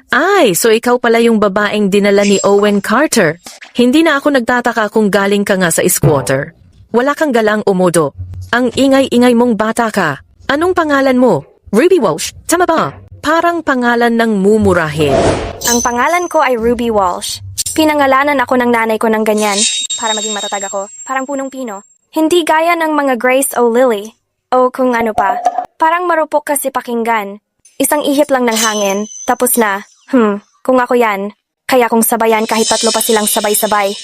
Ay, so ikaw pala yung babaeng dinala ni Owen Carter. Hindi na ako nagtataka kung galing ka nga sa squatter. Wala kang galang umodo. Ang ingay-ingay mong bata ka. Anong pangalan mo? Ruby Walsh, tama ba? Parang pangalan ng mumurahin. Ang pangalan ko ay Ruby Walsh. Pinangalanan ako ng nanay ko ng ganyan para maging matatag ako, parang punong-pino. Hindi gaya ng mga Grace o Lily o kung ano pa. Parang marupok kasi pakinggan. Isang ihip lang ng hangin, tapos na. Kung ako yan, kaya kung sabayan kahit 3 pa silang sabay-sabay.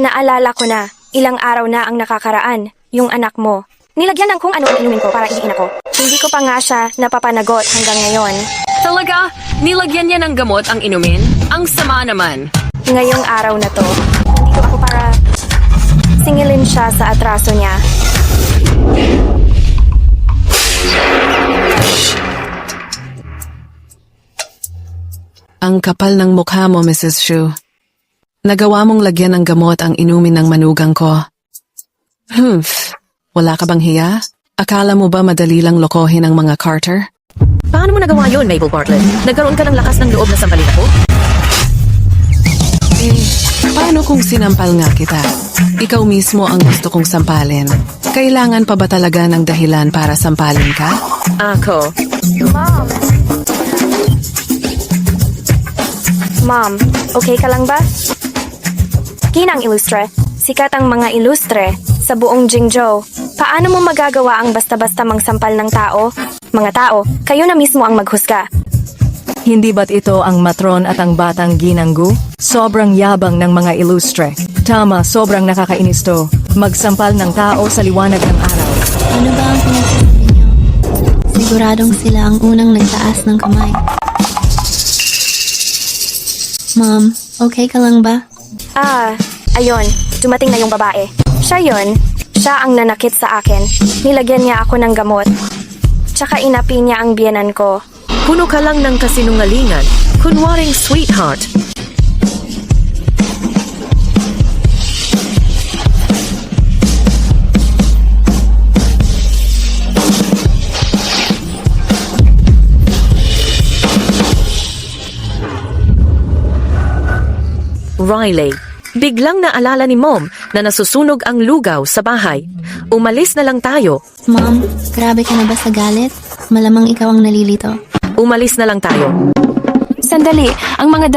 Naalala ko na, ilang araw na ang nakakaraan, yung anak mo. Nilagyan ng kung ano ang inumin ko para iihin ako. Hindi ko pa nga siya napapanagot hanggang ngayon. Talaga? Nilagyan niya ng gamot ang inumin? Ang sama naman. Ngayong araw na to, nandito ako para singilin siya sa atraso niya. Ang kapal ng mukha mo, Mrs. Shu. Nagawa mong lagyan ng gamot ang inumin ng manugang ko. Wala ka bang hiya? Akala mo ba madali lang lokohin ang mga Carter? Paano mo nagawa yun, Mabel Bartlett? Nagkaroon ka ng lakas ng loob na sampalin ako? Paano kung sinampal nga kita? Ikaw mismo ang gusto kong sampalin. Kailangan pa ba talaga ng dahilan para sampalin ka? Ako. Mom, okay ka lang ba? Ginang ilustre. Sikat ang mga ilustre sa buong Jingzhou. Paano mo magagawa ang basta-basta mangsampal ng tao? Mga tao, kayo na mismo ang maghusga. Hindi ba't ito ang matron at ang batang ginanggu? Sobrang yabang ng mga ilustre. Tama, sobrang nakakainis to. Magsampal ng tao sa liwanag ng araw. Ano ba ang pinagsasabi niyo? Siguradong sila ang unang nagtaas ng kamay. Mom, okay ka lang ba? Ayun, dumating na yung babae. Siya yun. Siya ang nanakit sa akin. Nilagyan niya ako ng gamot. Tsaka inapi niya ang biyenan ko. Puno ka lang ng kasinungalingan. Kunwaring sweetheart. Riley, biglang naalala ni Mom na nasusunog ang lugaw sa bahay. Umalis na lang tayo. Mom, grabe ka na ba sa galit? Malamang ikaw ang nalilito. Umalis na lang tayo. Sandali, ang mga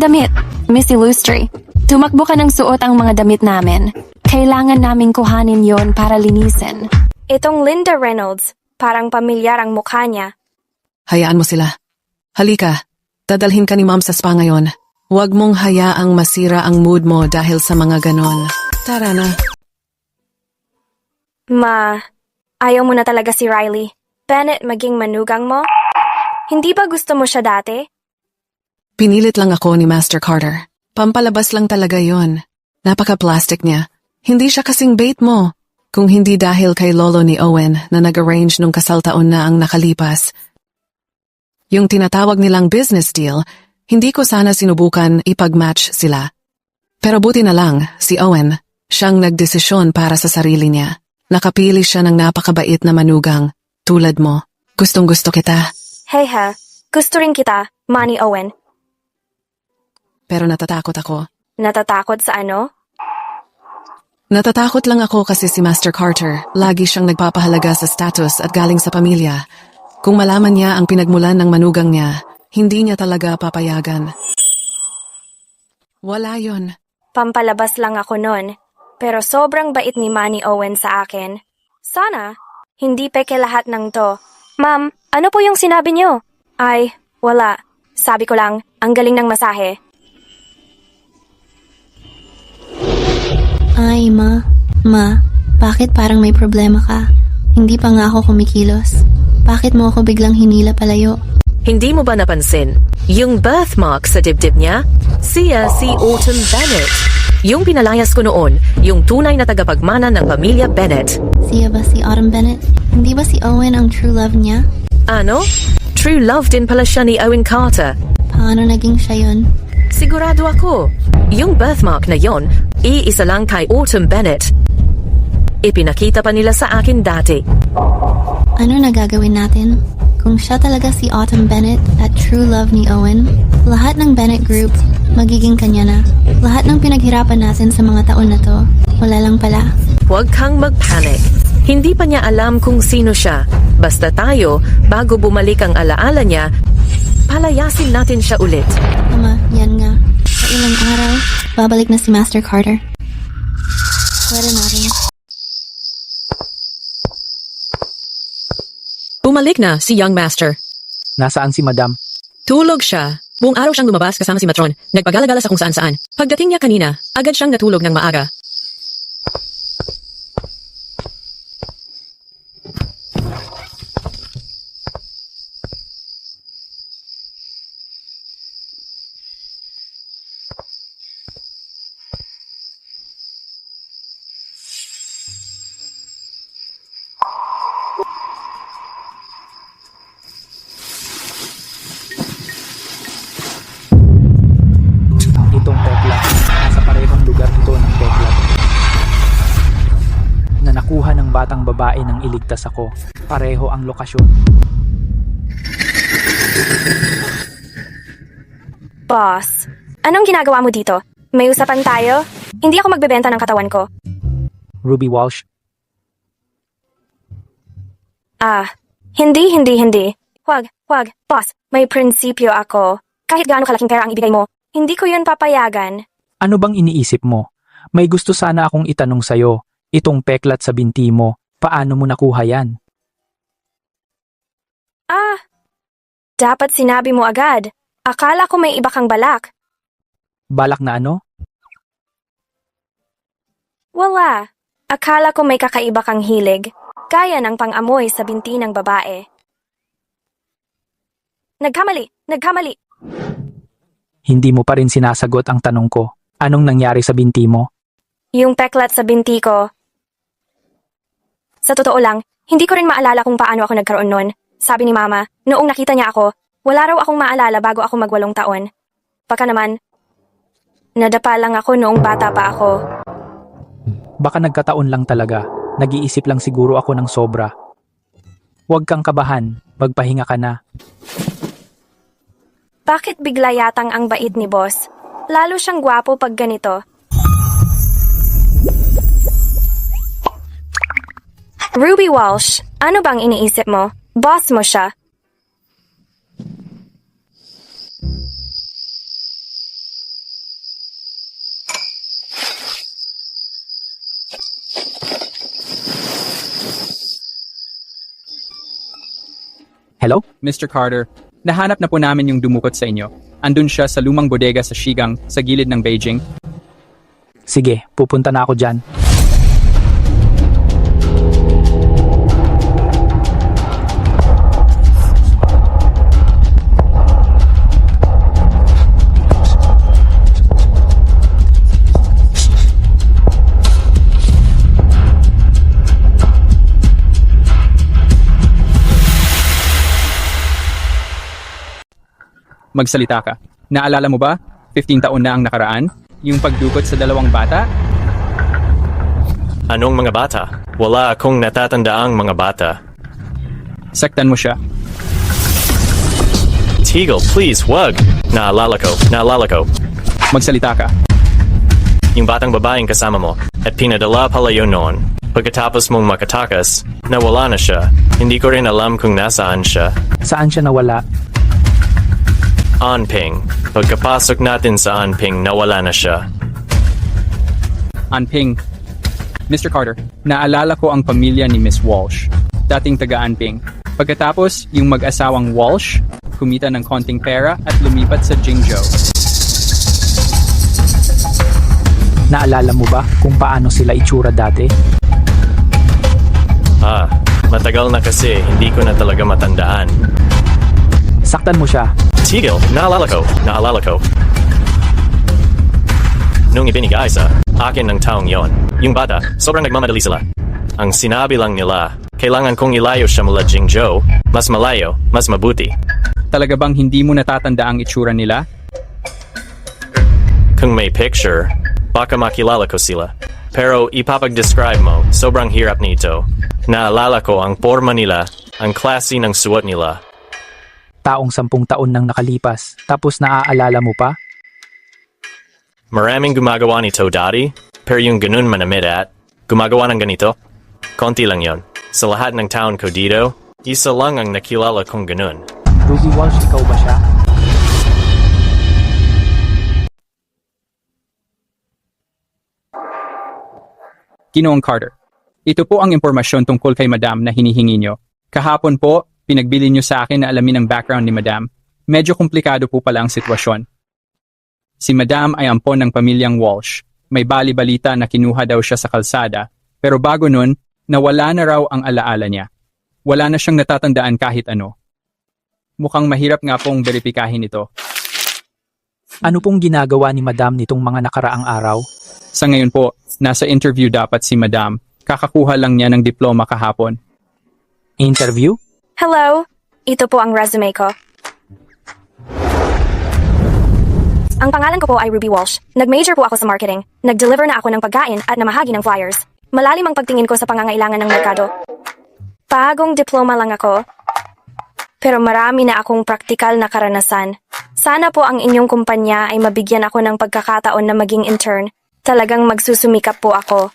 damit. Miss Illustre, tumakbo ka ng suot ang mga damit namin. Kailangan naming kuhanin yon para linisin. Itong Linda Reynolds, parang pamilyar ang mukha niya. Hayaan mo sila. Halika, dadalhin ka ni Mom sa spa ngayon. Huwag mong hayaang masira ang mood mo dahil sa mga ganon. Tara na. Ma, ayaw mo na talaga si Riley. Bennett maging manugang mo? Hindi ba gusto mo siya dati? Pinilit lang ako ni Master Carter. Pampalabas lang talaga yon. Napaka-plastic niya. Hindi siya kasing bait mo. Kung hindi dahil kay lolo ni Owen na nag-arrange nung kasal taon na ang nakalipas. Yung tinatawag nilang business deal, hindi ko sana sinubukan ipag-match sila. Pero buti na lang, si Owen, siyang nagdesisyon para sa sarili niya. Nakapili siya ng napakabait na manugang, tulad mo. Gustong-gusto kita. Hey ha, gusto rin kita, Manny Owen. Pero natatakot ako. Natatakot sa ano? Natatakot lang ako kasi si Master Carter, lagi siyang nagpapahalaga sa status at galing sa pamilya. Kung malaman niya ang pinagmulan ng manugang niya, hindi niya talaga papayagan. Wala yon. Pampalabas lang ako nun. Pero sobrang bait ni Manny Owen sa akin. Sana, hindi peke lahat ng to. Ma'am, ano po yung sinabi niyo? Ay, wala. Sabi ko lang, ang galing ng masahe. Ay, Ma, bakit parang may problema ka? Hindi pa nga ako kumikilos. Bakit mo ako biglang hinila palayo? Hindi mo ba napansin? Yung birthmark sa dibdib niya? Siya si Autumn Bennett. Yung pinalayas ko noon, yung tunay na tagapagmana ng pamilya Bennett. Siya ba si Autumn Bennett? Hindi ba si Owen ang true love niya? Ano? True love din pala siya ni Owen Carter. Paano naging siya yun? Sigurado ako. Yung birthmark na yon, iisa lang kay Autumn Bennett. Ipinakita pa nila sa akin dati. Ano na gagawin natin? Kung siya talaga si Autumn Bennett at true love ni Owen, lahat ng Bennett Group magiging kanya na. Lahat ng pinaghirapan natin sa mga taon na to, wala lang pala. Huwag kang mag-panic. Hindi pa niya alam kung sino siya. Basta tayo, bago bumalik ang alaala niya, palayasin natin siya ulit. Mama, yan nga. Sa ilang araw, babalik na si Master Carter. Pwede natin. Bumalik na si Young Master. Nasaan si Madam? Tulog siya. Buong araw siyang lumabas kasama si Matron. Nagpagala-gala sa kung saan-saan. Pagdating niya kanina, agad siyang natulog ng maaga. Itong peklat, nasa parehong lugar ito ng peklat na nakuha ng batang babae nang iligtas ako. Pareho ang lokasyon. Boss, anong ginagawa mo dito? May usapan tayo? Hindi ako magbebenta ng katawan ko. Ruby Walsh, Hindi. Wag. Boss, may prinsipyo ako. Kahit gaano kalaking pera ang ibigay mo, hindi ko yun papayagan. ano bang iniisip mo? May gusto sana akong itanong sa'yo. Itong peklat sa binti mo, paano mo nakuha yan? Dapat sinabi mo agad. Akala ko may iba kang balak. Balak na ano? Wala. Akala ko may kakaiba kang hilig. Gaya ng pang-amoy sa binti ng babae. Nagkamali. Hindi mo pa rin sinasagot ang tanong ko. Anong nangyari sa binti mo? Yung peklat sa binti ko. Sa totoo lang, hindi ko rin maalala kung paano ako nagkaroon nun. Sabi ni Mama, noong nakita niya ako, wala raw akong maalala bago ako mag-8 taon. Baka naman, nadapa lang ako noong bata pa ako. Baka nagkataon lang talaga. Nag-iisip lang siguro ako ng sobra. Huwag kang kabahan. Magpahinga ka na. Bakit bigla yatang ang bait ni Boss? Lalo siyang gwapo pag ganito. Ruby Walsh, ano bang iniisip mo? Boss mo siya. Hello? Mr. Carter, nahanap na po namin yung dumukot sa inyo. Andun siya sa lumang bodega sa Shigang, sa gilid ng Beijing. Sige, pupunta na ako dyan. Magsalita ka. Naalala mo ba? 15 taon na ang nakaraan? Yung pagdukot sa 2 bata? Anong mga bata? Wala akong natatandaang mga bata. Saktan mo siya. Tigil, please, wag! Naalala ko. Magsalita ka. Yung batang babaeng kasama mo, at pinadala pala yun noon. Pagkatapos mong makatakas, nawala na siya. Hindi ko rin alam kung nasaan siya. Saan siya nawala? Anping. Pagkapasok natin sa Anping, nawala na siya. Anping. Mr. Carter, naalala ko ang pamilya ni Miss Walsh. Dating taga-Anping. Pagkatapos, yung mag-asawang Walsh, kumita ng konting pera at lumipat sa Jingzhou. Naalala mo ba kung paano sila itsura dati? Matagal na kasi, hindi ko na talaga matandaan. Saktan mo siya. Tigil, naalala ko. Nung ibinigay sa akin ng taong yon, yung bata, sobrang nagmamadali sila. Ang sinabi lang nila, kailangan kong ilayo siya mula Jingzhou, mas malayo, mas mabuti. Talaga bang hindi mo natatanda ang itsura nila? Kung may picture, baka makilala ko sila. Pero ipapag-describe mo, sobrang hirap nito. Naalala ko ang forma nila, ang klase ng suot nila. Taong 10 taon nang nakalipas, tapos naaalala mo pa? Maraming gumagawa nito dati, pero yung ganun manamit at gumagawa ng ganito. Konti lang yon. Sa lahat ng taon ko dito, isa lang ang nakilala kong ganun. Ruby Walsh, ikaw ba siya? Ginoong Carter, ito po ang impormasyon tungkol kay Madam na hinihingi nyo. Kahapon po, pinagbili nyo sa akin na alamin ang background ni Madam. Medyo komplikado po pala ang sitwasyon. Si Madam ay ampon ng pamilyang Walsh. May bali-balita na kinuha daw siya sa kalsada, pero bago nun, nawala na raw ang alaala niya. Wala na siyang natatandaan kahit ano. Mukhang mahirap nga pong beripikahin ito. Ano pong ginagawa ni Madam nitong mga nakaraang araw? Sa ngayon po, nasa interview dapat si Madam. Kakakuha lang niya ng diploma kahapon. Interview? Hello, ito po ang resume ko. Ang pangalan ko po ay Ruby Walsh. Nag-major po ako sa marketing. Nag-deliver na ako ng pagkain at namahagi ng flyers. Malalim ang pagtingin ko sa pangangailangan ng merkado. Bagong diploma lang ako. Pero marami na akong praktikal na karanasan. Sana po ang inyong kumpanya ay mabigyan ako ng pagkakataon na maging intern. Talagang magsusumikap po ako.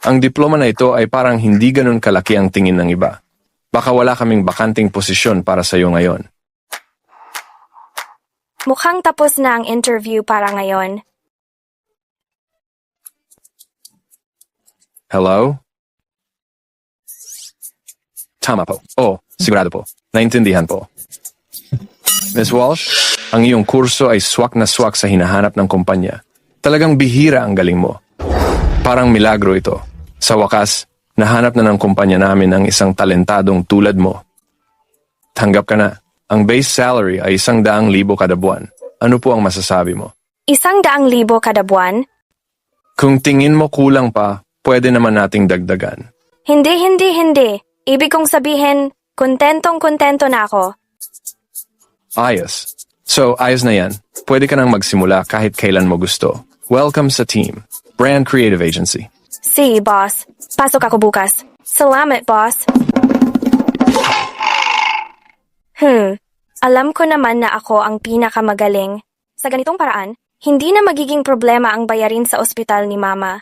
Ang diploma na ito ay parang hindi ganun kalaki ang tingin ng iba. Baka wala kaming bakanting posisyon para sa iyo ngayon. Mukhang tapos na ang interview para ngayon. Hello? Tama po. Sigurado po. Naintindihan po. Miss Walsh, ang iyong kurso ay swak na swak sa hinahanap ng kumpanya. Talagang bihira ang galing mo. Parang milagro ito. Sa wakas, nahanap na ng kumpanya namin ang isang talentadong tulad mo. Tanggap ka na. Ang base salary ay 100,000 kada buwan. Ano po ang masasabi mo? 100,000 kada buwan? Kung tingin mo kulang pa, pwede naman nating dagdagan. Hindi. Ibig kong sabihin, kontentong-kontento na ako. Ayos. So, ayos na yan. Pwede ka nang magsimula kahit kailan mo gusto. Welcome sa team. Brand Creative Agency. Si, boss. Pasok ako bukas. Salamat, boss. Alam ko naman na ako ang pinakamagaling. Sa ganitong paraan, hindi na magiging problema ang bayarin sa ospital ni Mama.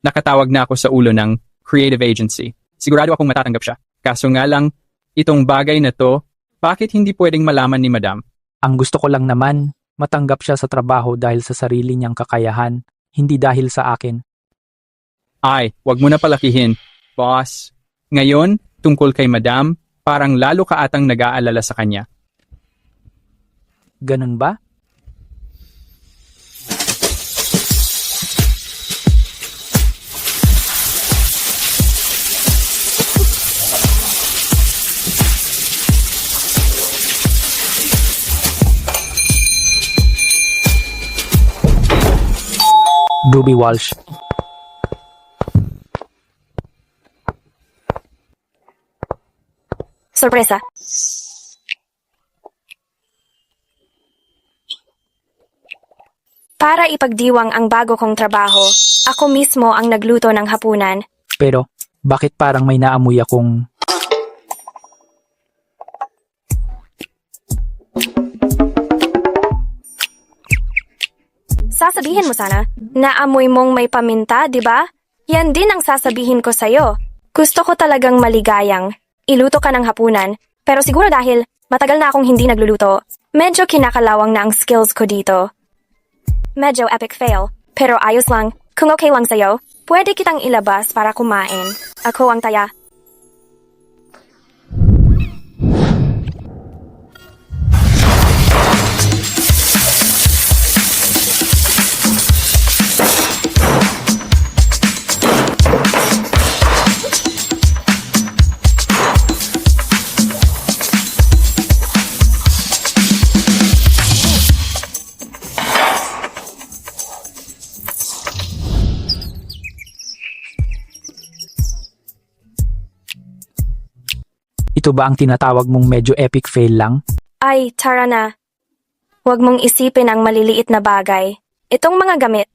Nakatawag na ako sa ulo ng creative agency. Sigurado akong matatanggap siya. Kaso nga lang, itong bagay na to, bakit hindi pwedeng malaman ni Madam? Ang gusto ko lang naman, matanggap siya sa trabaho dahil sa sarili niyang kakayahan, hindi dahil sa akin. Ay, wag mo na palakihin, boss. Ngayon, tungkol kay Madam, parang lalo ka atang nag-aalala sa kanya. Ganun ba? Ruby Walsh. Sorpresa. Para ipagdiwang ang bago kong trabaho, ako mismo ang nagluto ng hapunan. Pero, bakit parang may naamoy akong... Sasabihin mo sana, naamoy mong may paminta, di ba? Yan din ang sasabihin ko sa'yo. Gusto ko talagang maligayang. Iluto ka ng hapunan, pero siguro dahil matagal na akong hindi nagluluto, medyo kinakalawang na ang skills ko dito. Medyo epic fail, pero ayos lang. Kung okay lang sa'yo, pwede kitang ilabas para kumain. Ako ang taya. Ito ba ang tinatawag mong medyo epic fail lang? Ay, tara na. Huwag mong isipin ang maliliit na bagay. Itong mga gamit.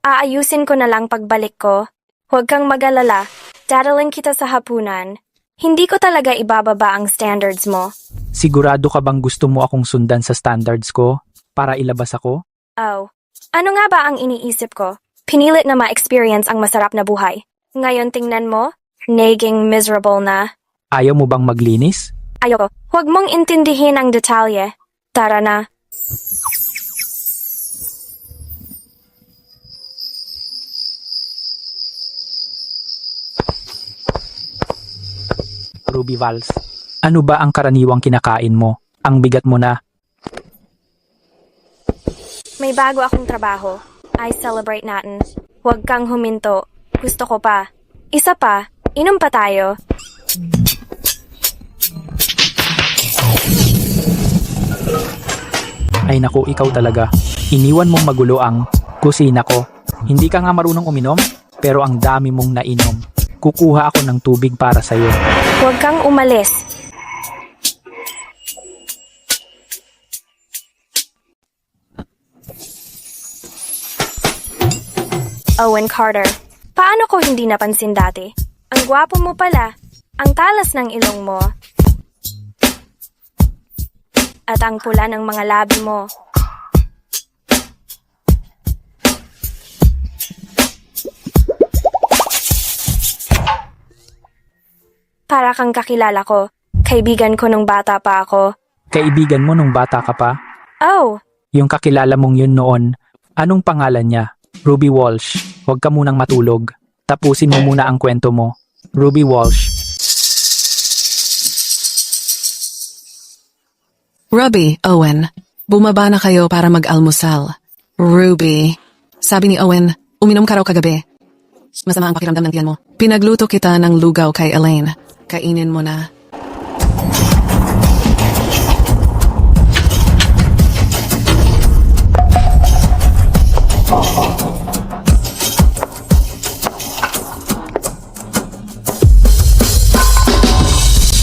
Aayusin ko na lang pagbalik ko. Huwag kang mag-alala. Dadalhin kita sa hapunan. Hindi ko talaga ibababa ang standards mo. Sigurado ka bang gusto mo akong sundan sa standards ko para ilabas ako? Oh. Ano nga ba ang iniisip ko? Pinilit na ma-experience ang masarap na buhay. Ngayon tingnan mo, naging miserable na. Ayaw mo bang maglinis? Ayoko, huwag mong intindihin ang detalye. Tara na. Ruby Valls, ano ba ang karaniwang kinakain mo? Ang bigat mo na. May bago akong trabaho. I celebrate natin. Huwag kang huminto. Gusto ko pa. Isa pa, inom pa tayo. Ay naku, ikaw talaga. Iniwan mong magulo ang kusina ko. Hindi ka nga marunong uminom, pero ang dami mong nainom. Kukuha ako ng tubig para sa'yo. Huwag kang umalis. Owen Carter, paano ko hindi napansin dati? Ang gwapo mo pala. Ang talas ng ilong mo. At ang pula ng mga labi mo. Para kang kakilala ko. Kaibigan ko nung bata pa ako. Kaibigan mo nung bata ka pa? Oh, Yung kakilala mong yun noon, anong pangalan niya? Ruby Walsh. Huwag ka munang matulog. Tapusin mo muna ang kwento mo. Ruby Walsh. Ruby, Owen, bumaba na kayo para mag-almusal. Ruby, sabi ni Owen, uminom ka raw kagabi. Masama ang pakiramdam ng tiyan mo. Pinagluto kita ng lugaw kay Elaine. Kainin mo na.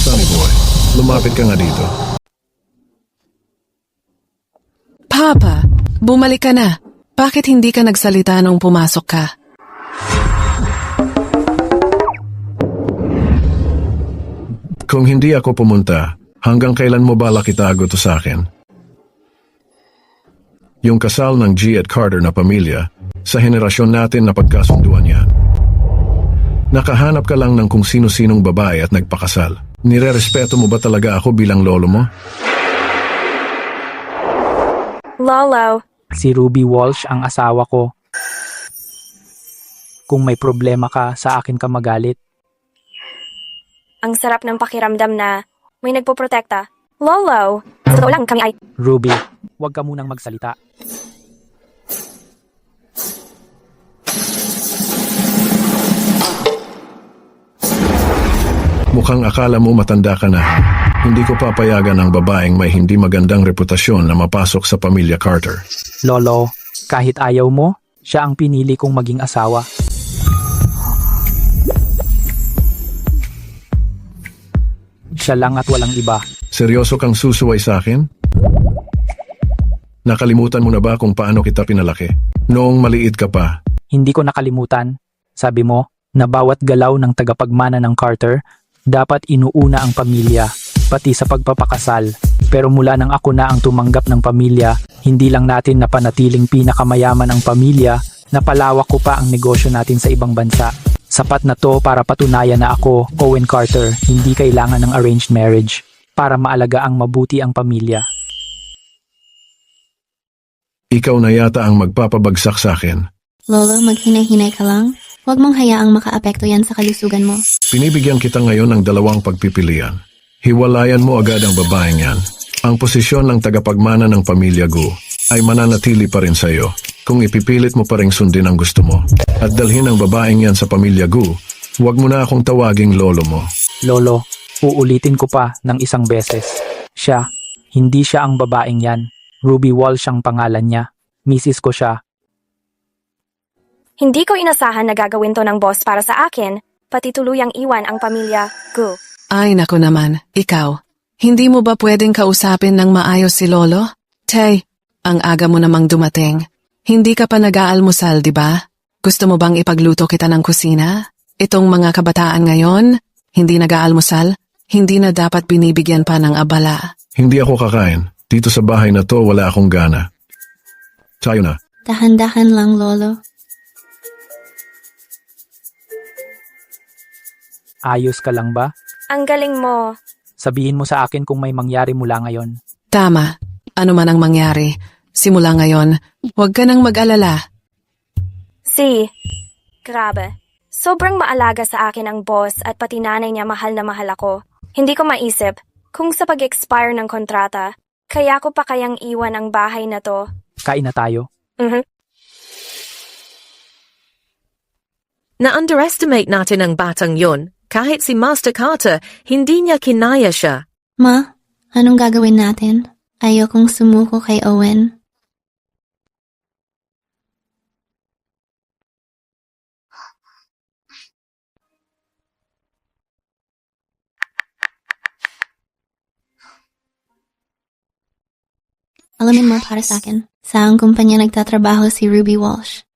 Sonny boy, lumapit ka nga dito. Papa, bumalik ka na. Bakit hindi ka nagsalita nung pumasok ka? Kung hindi ako pumunta, hanggang kailan mo balak itago to sa akin? Yung kasal ng G at Carter na pamilya, sa henerasyon natin na pagkasunduan yan. Nakahanap ka lang ng kung sino-sinong babae at nagpakasal. Nire-respeto mo ba talaga ako bilang lolo mo? Lolo. Si Ruby Walsh ang asawa ko. Kung may problema ka, sa akin ka magalit. Ang sarap ng pakiramdam na may nagpoprotekta. Lolo, sa totoo lang kami ay... Ruby, huwag ka munang magsalita. Mukhang akala mo matanda ka na. Hindi ko papayagan ang babaeng may hindi magandang reputasyon na mapasok sa pamilya Carter. Lolo, kahit ayaw mo, siya ang pinili kong maging asawa. Siya lang at walang iba. Seryoso kang susuway sa akin? Nakalimutan mo na ba kung paano kita pinalaki? Noong maliit ka pa. Hindi ko nakalimutan. Sabi mo, na bawat galaw ng tagapagmana ng Carter, dapat inuuna ang pamilya, pati sa pagpapakasal. Pero mula nang ako na ang tumanggap ng pamilya, hindi lang natin napanatiling pinakamayaman ang pamilya, napalawak ko pa ang negosyo natin sa ibang bansa. Sapat na to para patunayan na ako, Owen Carter, hindi kailangan ng arranged marriage para maalaga ang mabuti ang pamilya. Ikaw na yata ang magpapabagsak sa akin. Lolo, maghinay-hinay ka lang. Huwag mong hayaang makaapekto yan sa kalusugan mo. Pinibigyan kita ngayon ng dalawang pagpipilian. Hiwalayan mo agad ang babaeng yan. Ang posisyon ng tagapagmana ng pamilya Gu ay mananatili pa rin sa iyo kung ipipilit mo pa rin sundin ang gusto mo. At dalhin ang babaeng yan sa pamilya Gu, huwag mo na akong tawaging lolo mo. Lolo, uulitin ko pa ng isang beses. Siya, hindi siya ang babaeng yan. Ruby Walsh ang pangalan niya. Mrs. ko siya. Hindi ko inasahan na gagawin to ng boss para sa akin, pati tuluyang iwan ang pamilya Gu. Ay nako naman, ikaw. Hindi mo ba pwedeng kausapin ng maayos si Lolo? Tay, ang aga mo namang dumating. Hindi ka pa nag-aalmusal, di ba? Gusto mo bang ipagluto kita ng kusina? Itong mga kabataan ngayon, hindi nag-aalmusal, hindi na dapat binibigyan pa ng abala. Hindi ako kakain. Dito sa bahay na to, wala akong gana. Tayo na. Dahan-dahan lang, Lolo. Ayos ka lang ba? Ang galing mo. Sabihin mo sa akin kung may mangyari mula ngayon. Tama. Ano man ang mangyari, simula ngayon, huwag ka nang mag-alala. Grabe. Sobrang maalaga sa akin ang boss at pati nanay niya mahal na mahal ako. Hindi ko maisip kung sa pag-expire ng kontrata, kaya ko pa kayang iwan ang bahay na to. Kain na tayo. Na-underestimate natin ang batang yon. Kahit si Master Carter, hindi niya kinaya siya. Ma, anong gagawin natin? Ayokong sumuko kay Owen. Alamin mo para sa akin, saang kumpanya nagtatrabaho si Ruby Walsh?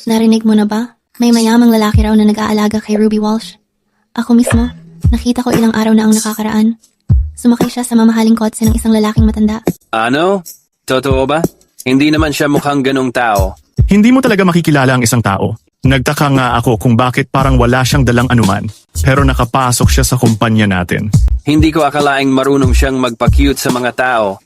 Narinig mo na ba? May mayamang lalaki raw na nag-aalaga kay Ruby Walsh. Ako mismo, nakita ko ilang araw na ang nakakaraan. Sumakay siya sa mamahaling kotse ng isang lalaking matanda. Ano? Totoo ba? Hindi naman siya mukhang ganong tao. Hindi mo talaga makikilala ang isang tao. Nagtaka nga ako kung bakit parang wala siyang dalang anuman, pero nakapasok siya sa kumpanya natin. Hindi ko akalaing marunong siyang magpa-cute sa mga tao.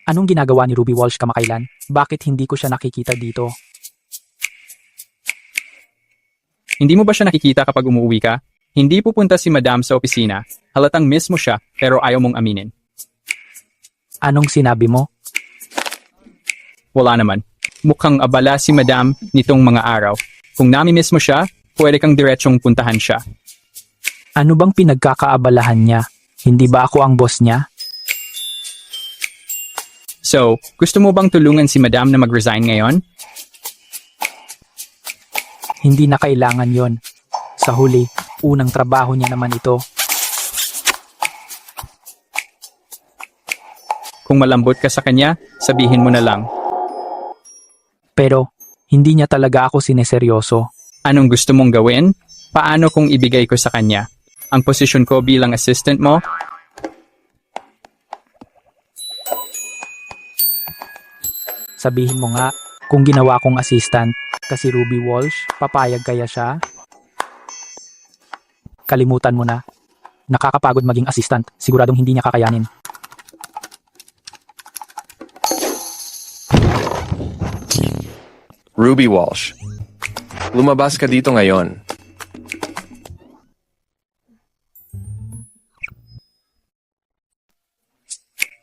Anong ginagawa ni Ruby Walsh kamakailan? Bakit hindi ko siya nakikita dito? Hindi mo ba siya nakikita kapag umuwi ka? Hindi pupunta si Madam sa opisina. Halatang miss mo siya pero ayaw mong aminin. Anong sinabi mo? Wala naman. Mukhang abala si Madam nitong mga araw. Kung nami-miss mo siya, pwede kang diretsyong puntahan siya. Ano bang pinagkakaabalahan niya? Hindi ba ako ang boss niya? So, gusto mo bang tulungan si Madam na mag-resign ngayon? Hindi na kailangan yon. Sa huli, unang trabaho niya naman ito. Kung malambot ka sa kanya, sabihin mo na lang. Pero, hindi niya talaga ako sineseryoso. Anong gusto mong gawin? Paano kung ibigay ko sa kanya? Ang posisyon ko bilang assistant mo? Sabihin mo nga, kung ginawa kong assistant, kasi Ruby Walsh, papayag kaya siya? Kalimutan mo na. Nakakapagod maging assistant, siguradong hindi niya kakayanin. Ruby Walsh, lumabas ka dito ngayon.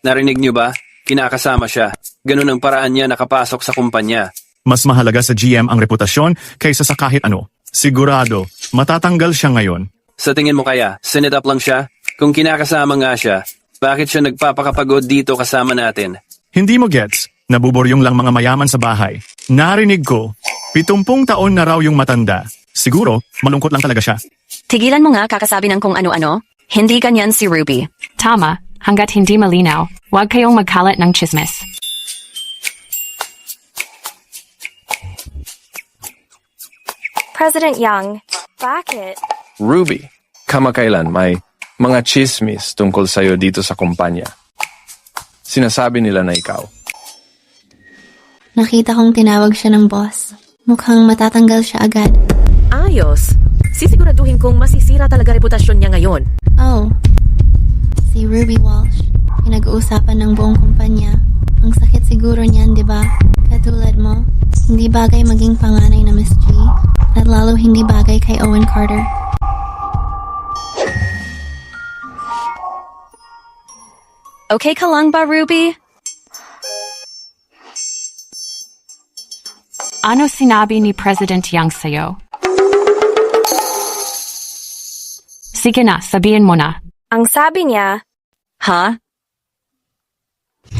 Narinig niyo ba? Kinakasama siya. Ganun ang paraan niya nakapasok sa kumpanya. Mas mahalaga sa GM ang reputasyon kaysa sa kahit ano. Sigurado, matatanggal siya ngayon. Sa tingin mo kaya, sinit up lang siya? Kung kinakasama nga siya, bakit siya nagpapakapagod dito kasama natin? Hindi mo gets, nabuboryong lang mga mayaman sa bahay. Narinig ko, 70 taon na raw yung matanda. Siguro, malungkot lang talaga siya. Tigilan mo nga kakasabi ng kung ano-ano. Hindi ganyan si Ruby. Tama, hanggat hindi malinaw, huwag kayong magkalat ng chismis. President Young, bakit? Ruby, kamakailan may mga chismis tungkol sa'yo dito sa kumpanya. Sinasabi nila na ikaw. Nakita kong tinawag siya ng boss. Mukhang matatanggal siya agad. Ayos. Sisiguraduhin kong masisira talaga reputasyon niya ngayon. Oh, si Ruby Walsh. Pinag-uusapan ng buong kumpanya. Ang sakit siguro niyan, di ba? Katulad mo, hindi bagay maging panganay na Miss G. At lalo hindi bagay kay Owen Carter. Okay ka lang ba, Ruby? Ano sinabi ni President Young sa'yo? Sige na, sabihin mo na. Ang sabi niya, Ha?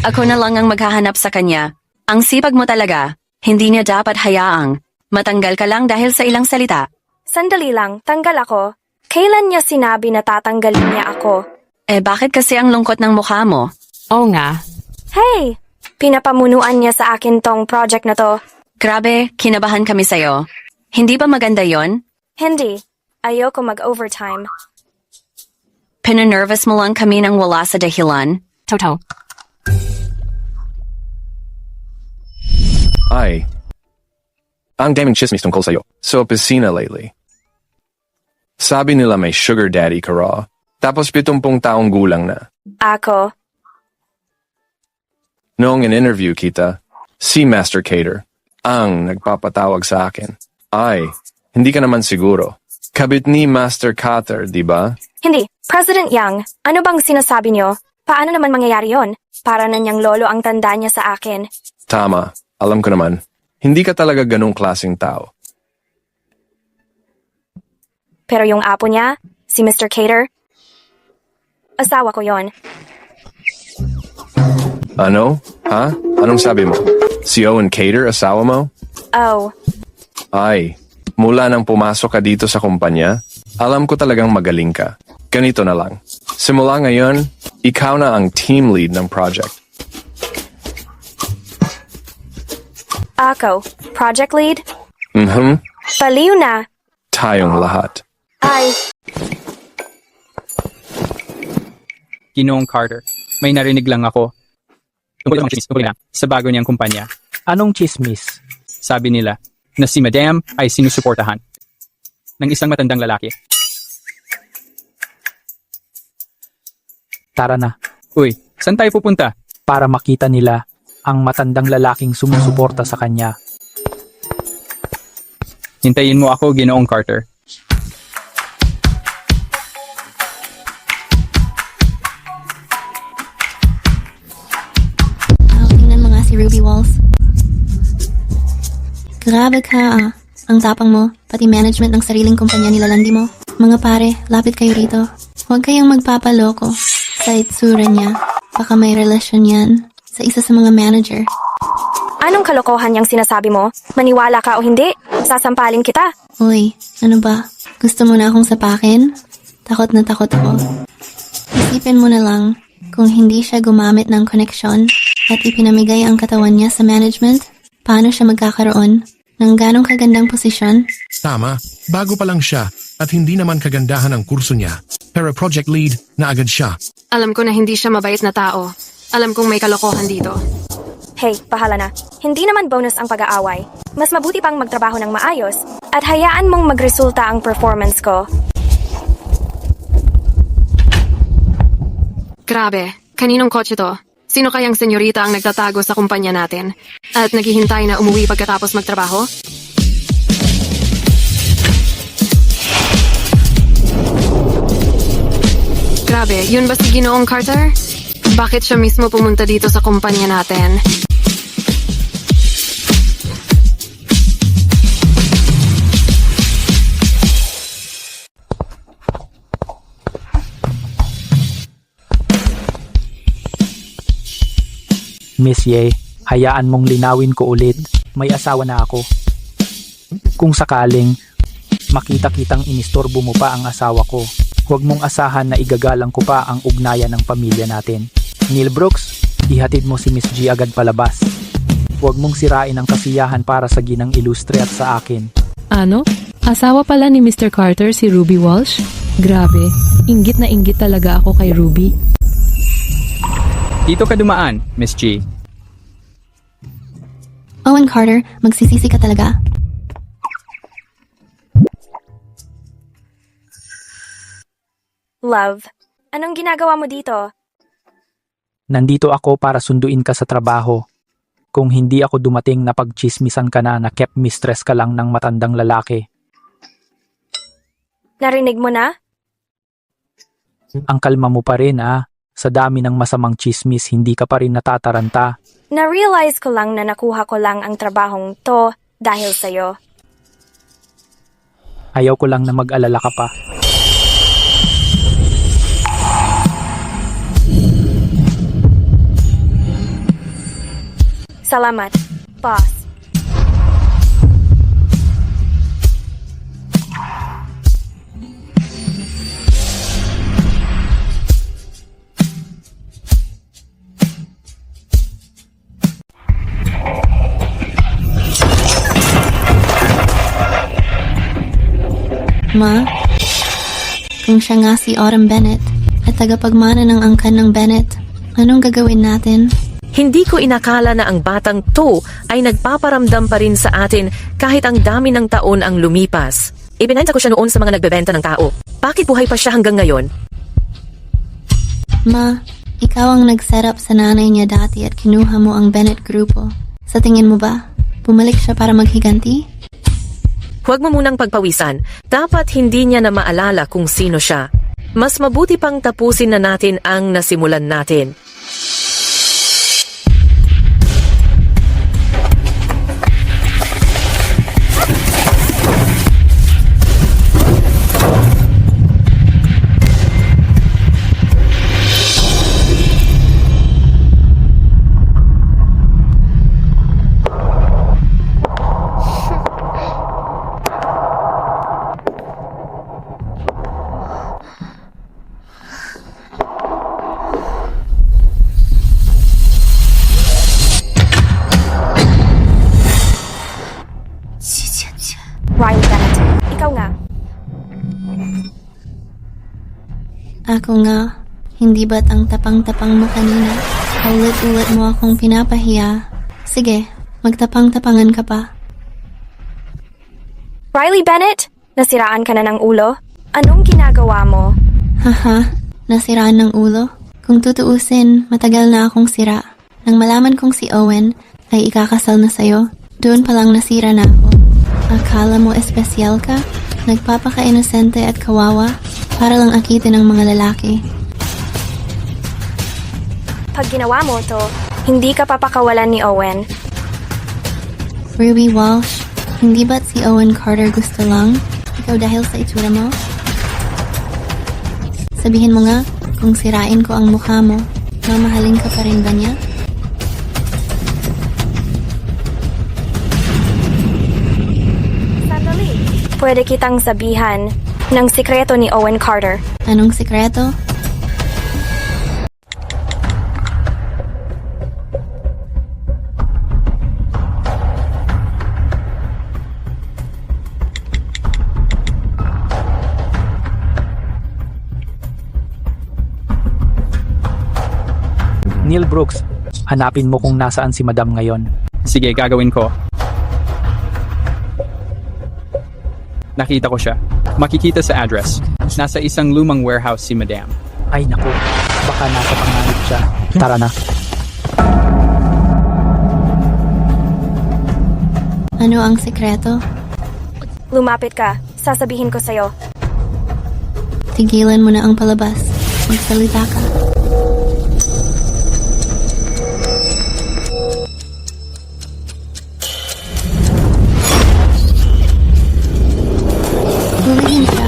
Ako na lang ang maghahanap sa kanya. Ang sipag mo talaga. Hindi niya dapat hayaang matanggal ka lang dahil sa ilang salita. sandali lang, tanggal ako. Kailan niya sinabi na tatanggalin niya ako? Bakit kasi ang lungkot ng mukha mo? Oo nga. Hey! Pinapamunuan niya sa akin tong project na to. Grabe, kinabahan kami sa'yo. Hindi ba maganda yon? Hindi. Ayoko mag-overtime. Pinanervous mo lang kami nang wala sa dahilan? Toto. Ay. Ang daming chismis tungkol sa'yo. Sa opisina lately. Sabi nila may sugar daddy ka raw. Tapos 70 taong gulang na. Ako. Noong in-interview kita, si Master Cater ang nagpapatawag sa akin. Ay, hindi ka naman siguro. Kabit ni Master Cater, di ba? Hindi. President Yang, ano bang sinasabi niyo? Paano naman mangyayari yon? Para na niyang lolo ang tanda niya sa akin. Tama, alam ko naman. Hindi ka talaga ganong klaseng tao. Pero yung apo niya, si Mr. Cater, asawa ko yon. Ano? Ha? Anong sabi mo? Si Owen Cater, asawa mo? Oh, Ay, mula nang pumasok ka dito sa kumpanya, alam ko talagang magaling ka. Ganito na lang. Simula ngayon, ikaw na ang team lead ng project. ako. Project lead? Baliw na. Tayong lahat. Ay, Ginoong Carter, may narinig lang ako. Tungkol lang tungkol lang sa bago niyang kumpanya. Anong chismis? Sabi nila na si Madam ay sinusuportahan ng isang matandang lalaki. Tara na. Uy, saan tayo pupunta? Para makita nila ang matandang lalaking sumusuporta sa kanya. Hintayin mo ako, Ginoong Carter. Tingnan mo nga si Ruby Walls. Grabe ka ah. Ang tapang mo, pati management ng sariling kumpanya nilalandi mo. Mga pare, lapit kayo rito. Huwag kayong magpapaloko. Sa itsura niya, baka may relasyon yan sa isa sa mga manager. anong kalokohan yung sinasabi mo? Maniwala ka o hindi? Sasampalin kita. Uy, ano ba? Gusto mo na akong sapakin? Takot na takot ako. Isipin mo na lang, kung hindi siya gumamit ng koneksyon at ipinamigay ang katawan niya sa management, paano siya magkakaroon ng ganong kagandang posisyon? Tama, bago pa lang siya at hindi naman kagandahan ang kurso niya. Pero project lead na agad siya. Alam ko na hindi siya mabait na tao. Alam kong may kalokohan dito. Hey, bahala na. Hindi naman bonus ang pag-aaway. Mas mabuti pang magtrabaho ng maayos at hayaan mong magresulta ang performance ko. Grabe, kaninong kotse to? Sino kayang senyorita ang nagtatago sa kumpanya natin? At naghihintay na umuwi pagkatapos magtrabaho? Grabe, yun ba si Ginoong Carter? Bakit siya mismo pumunta dito sa kumpanya natin? Miss Ye, hayaan mong linawin ko ulit. May asawa na ako. Kung sakaling makita-kitang inistorbo mo pa ang asawa ko, huwag mong asahan na igagalang ko pa ang ugnayan ng pamilya natin. Neil Brooks, ihatid mo si Miss G agad palabas. Huwag mong sirain ang kasiyahan para sa ginang ilustre at sa akin. Ano? Asawa pala ni Mr. Carter si Ruby Walsh? Grabe, inggit na inggit talaga ako kay Ruby. Dito ka dumaan, Miss G. Owen Carter, magsisisi ka talaga. Love, anong ginagawa mo dito? Nandito ako para sunduin ka sa trabaho. Kung hindi ako dumating na pagchismisan ka na kept mistress ka lang ng matandang lalaki. Narinig mo na? Ang kalma mo pa rin Sa dami ng masamang chismis, hindi ka pa rin natataranta. Na-realize ko lang na nakuha ko lang ang trabahong to dahil sa'yo. Ayaw ko lang na mag-alala ka pa. Salamat, boss. Ma, kung siya nga si Autumn Bennett at tagapagmana ng angkan ng Bennett, anong gagawin natin? Hindi ko inakala na ang batang to ay nagpaparamdam pa rin sa atin kahit ang dami ng taon ang lumipas. Ibinenta ko siya noon sa mga nagbebenta ng tao. Bakit buhay pa siya hanggang ngayon? Ma, ikaw ang nag-setup sa nanay niya dati at kinuha mo ang Bennett Grupo. Sa tingin mo ba, bumalik siya para maghiganti? Huwag mo munang pagpawisan. Dapat hindi niya na maalala kung sino siya. Mas mabuti pang tapusin na natin ang nasimulan natin. Riley Bennett, ikaw nga. Ako nga, hindi ba't ang tapang-tapang mo kanina? Ulit-ulit mo akong pinapahiya. Sige, magtapang-tapangan ka pa. Riley Bennett, nasiraan ka na ng ulo? Anong ginagawa mo? Haha, nasiraan ng ulo? Kung tutuusin, matagal na akong sira. Nang malaman kong si Owen ay ikakasal na sa'yo, doon palang nasira na ako. Akala mo espesyal ka? Nagpapaka-inosente at kawawa para lang akitin ng mga lalaki. Pag ginawa mo to, hindi ka papakawalan ni Owen. Ruby Walsh, hindi ba't si Owen Carter gusto lang? Ikaw dahil sa itsura mo? Sabihin mo nga, kung sirain ko ang mukha mo, mamahalin ka pa rin ba niya? Pwede kitang sabihan ng sikreto ni Owen Carter. Anong sikreto? Neil Brooks, hanapin mo kung nasaan si Madam ngayon. Sige, gagawin ko. Nakita ko siya. Makikita sa address. Nasa isang lumang warehouse si Madam. Ay naku, baka nasa panganib siya. Tara na. Ano ang sikreto? Lumapit ka. Sasabihin ko sa'yo. Tigilan mo na ang palabas. Magsalita ka. Hulihin siya.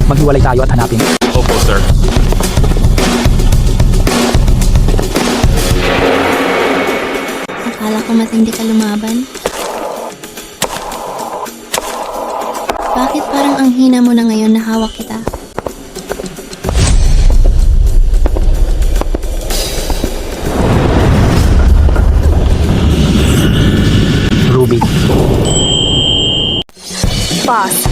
Maghiwalay tayo at hanapin. Opo, sir. Akala ko matindi ka lumaban. Bakit parang ang hina mo na ngayon na hawak kita? Ruby. Boss.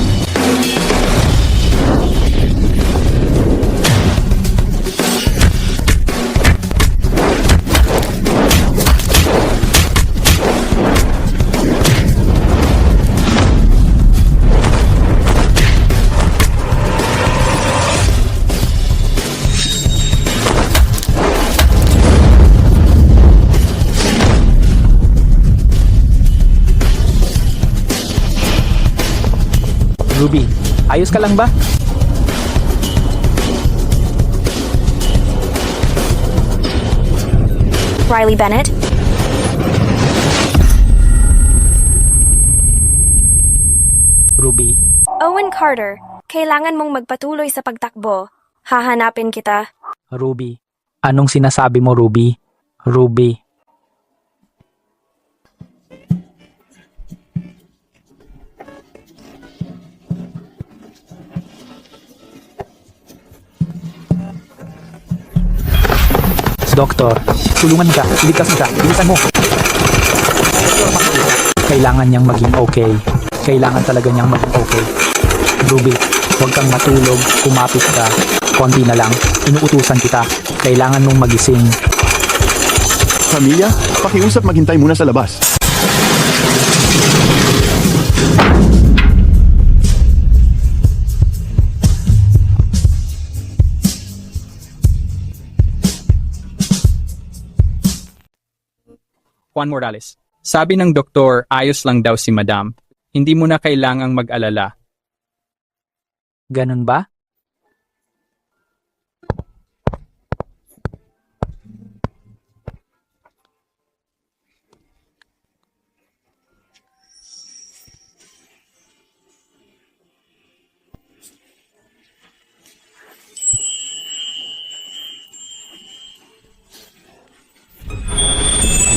Ruby, ayos ka lang ba? Riley Bennett. Owen Carter, kailangan mong magpatuloy sa pagtakbo. Hahanapin kita. Ruby. Anong sinasabi mo, Ruby? Ruby. Doktor, tulungan mo siya. Iligtas mo siya. Bilisan mo. Kailangan niyang maging okay. Kailangan talaga niyang maging okay. Ruby, huwag kang matulog. Kumapit ka. Konti na lang. Inuutusan kita. Kailangan mong magising. Pamilya, pakiusap maghintay muna sa labas. Juan Morales. Sabi ng doktor, ayos lang daw si Madam. Hindi mo na kailangang mag-alala. Ganun ba?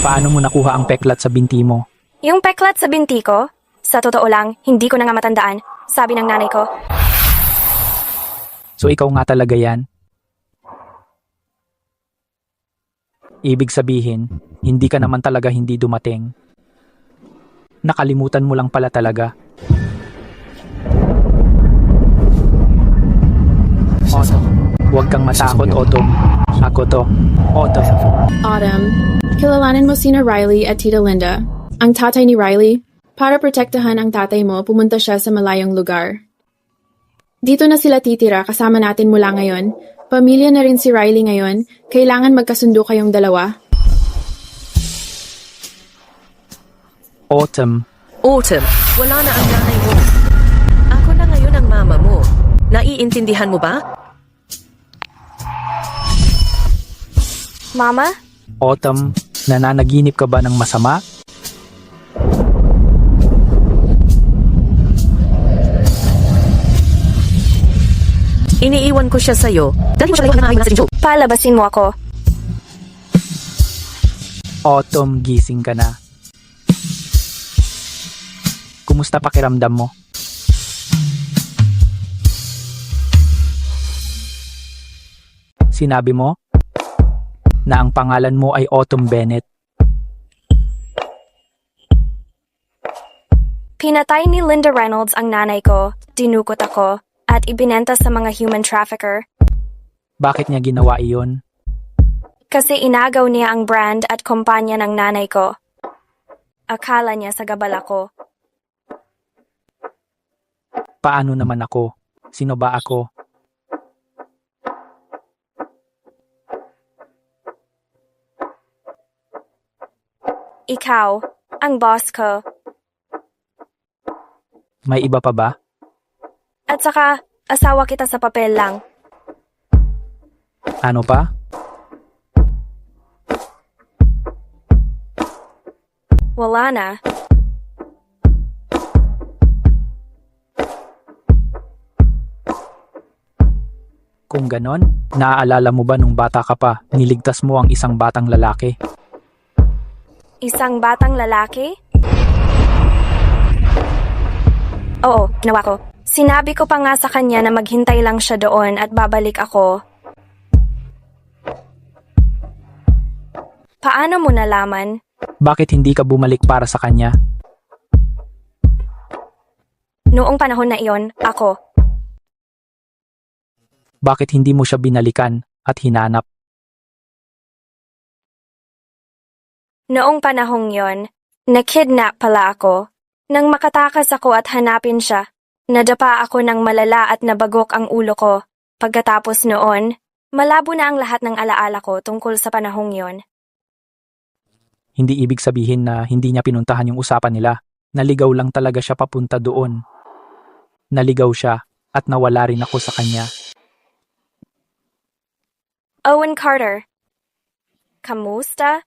Paano mo nakuha ang peklat sa binti mo? Yung peklat sa binti ko? Sa totoo lang, hindi ko na nga matandaan. Sabi ng nanay ko. So ikaw nga talaga yan? Ibig sabihin, hindi ka naman talaga hindi dumating. Nakalimutan mo lang pala talaga. Autumn, huwag kang matakot, Autumn. Ako to. Autumn. Autumn, kilalanin mo sina Riley at Tita Linda. Ang tatay ni Riley, para protektahan ang tatay mo, pumunta siya sa malayong lugar. Dito na sila titira kasama natin mula ngayon. Pamilya na rin si Riley ngayon. Kailangan magkasundo kayong dalawa. Autumn. Autumn, wala na ang nanay mo. Ako na ngayon ang mama mo. Naiintindihan mo ba? Mama? Autumn, nananaginip ka ba ng masama? Iniiwan ko siya sa'yo. Dahil mo siya ngayon na sa Joe. Palabasin mo ako. Autumn, gising ka na. Kumusta pakiramdam mo? Sinabi mo na ang pangalan mo ay Autumn Bennett. Pinatay ni Linda Reynolds ang nanay ko, dinukot ako, at ibinenta sa mga human trafficker. Bakit niya ginawa iyon? Kasi inagaw niya ang brand at kumpanya ng nanay ko. Akala niya sa gabal ako. Paano naman ako? Sino ba ako? Ikaw, ang boss ko. May iba pa ba? At saka, asawa kita sa papel lang. Ano pa? Wala na. Kung ganon, naaalala mo ba nung bata ka pa, niligtas mo ang isang batang lalaki? Isang batang lalaki? Oo, ginawa ko. Sinabi ko pa nga sa kanya na maghintay lang siya doon at babalik ako. Paano mo nalaman? Bakit hindi ka bumalik para sa kanya? Noong panahon na iyon, ako. Bakit hindi mo siya binalikan at hinanap? Noong panahong yon, nakidnap pala ako. Nang makatakas ako at hanapin siya, nadapa ako ng malala at nabagok ang ulo ko. Pagkatapos noon, malabo na ang lahat ng alaala ko tungkol sa panahong yon. Hindi ibig sabihin na hindi niya pinuntahan yung usapan nila. Naligaw lang talaga siya papunta doon. Naligaw siya at nawala rin ako sa kanya. Owen Carter. Kamusta?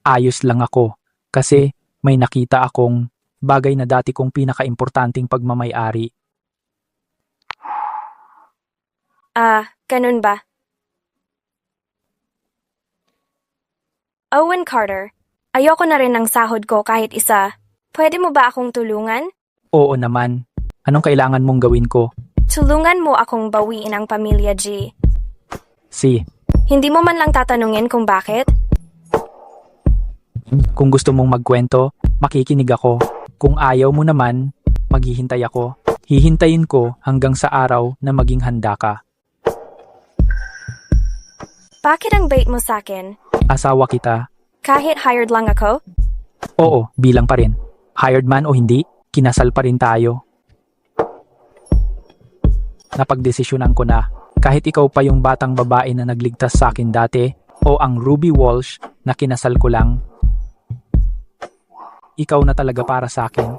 Ayos lang ako kasi may nakita akong bagay na dati kong pinakaimportanteng pagmamayari. Ganun ba? Owen Carter, ayoko na rin ng sahod ko kahit isa. Pwede mo ba akong tulungan? Oo naman. Anong kailangan mong gawin ko? Tulungan mo akong bawiin ang pamilya G. Hindi mo man lang tatanungin kung bakit? Kung gusto mong magkwento, makikinig ako. Kung ayaw mo naman, maghihintay ako. Hihintayin ko hanggang sa araw na maging handa ka. Bakit ang bait mo sakin? Asawa kita. Kahit hired lang ako? Oo, bilang pa rin. Hired man o hindi, kinasal pa rin tayo. Napagdesisyonan ko na, kahit ikaw pa yung batang babae na nagligtas sa akin dati, o ang Ruby Walsh na kinasal ko lang, ikaw na talaga para sa akin.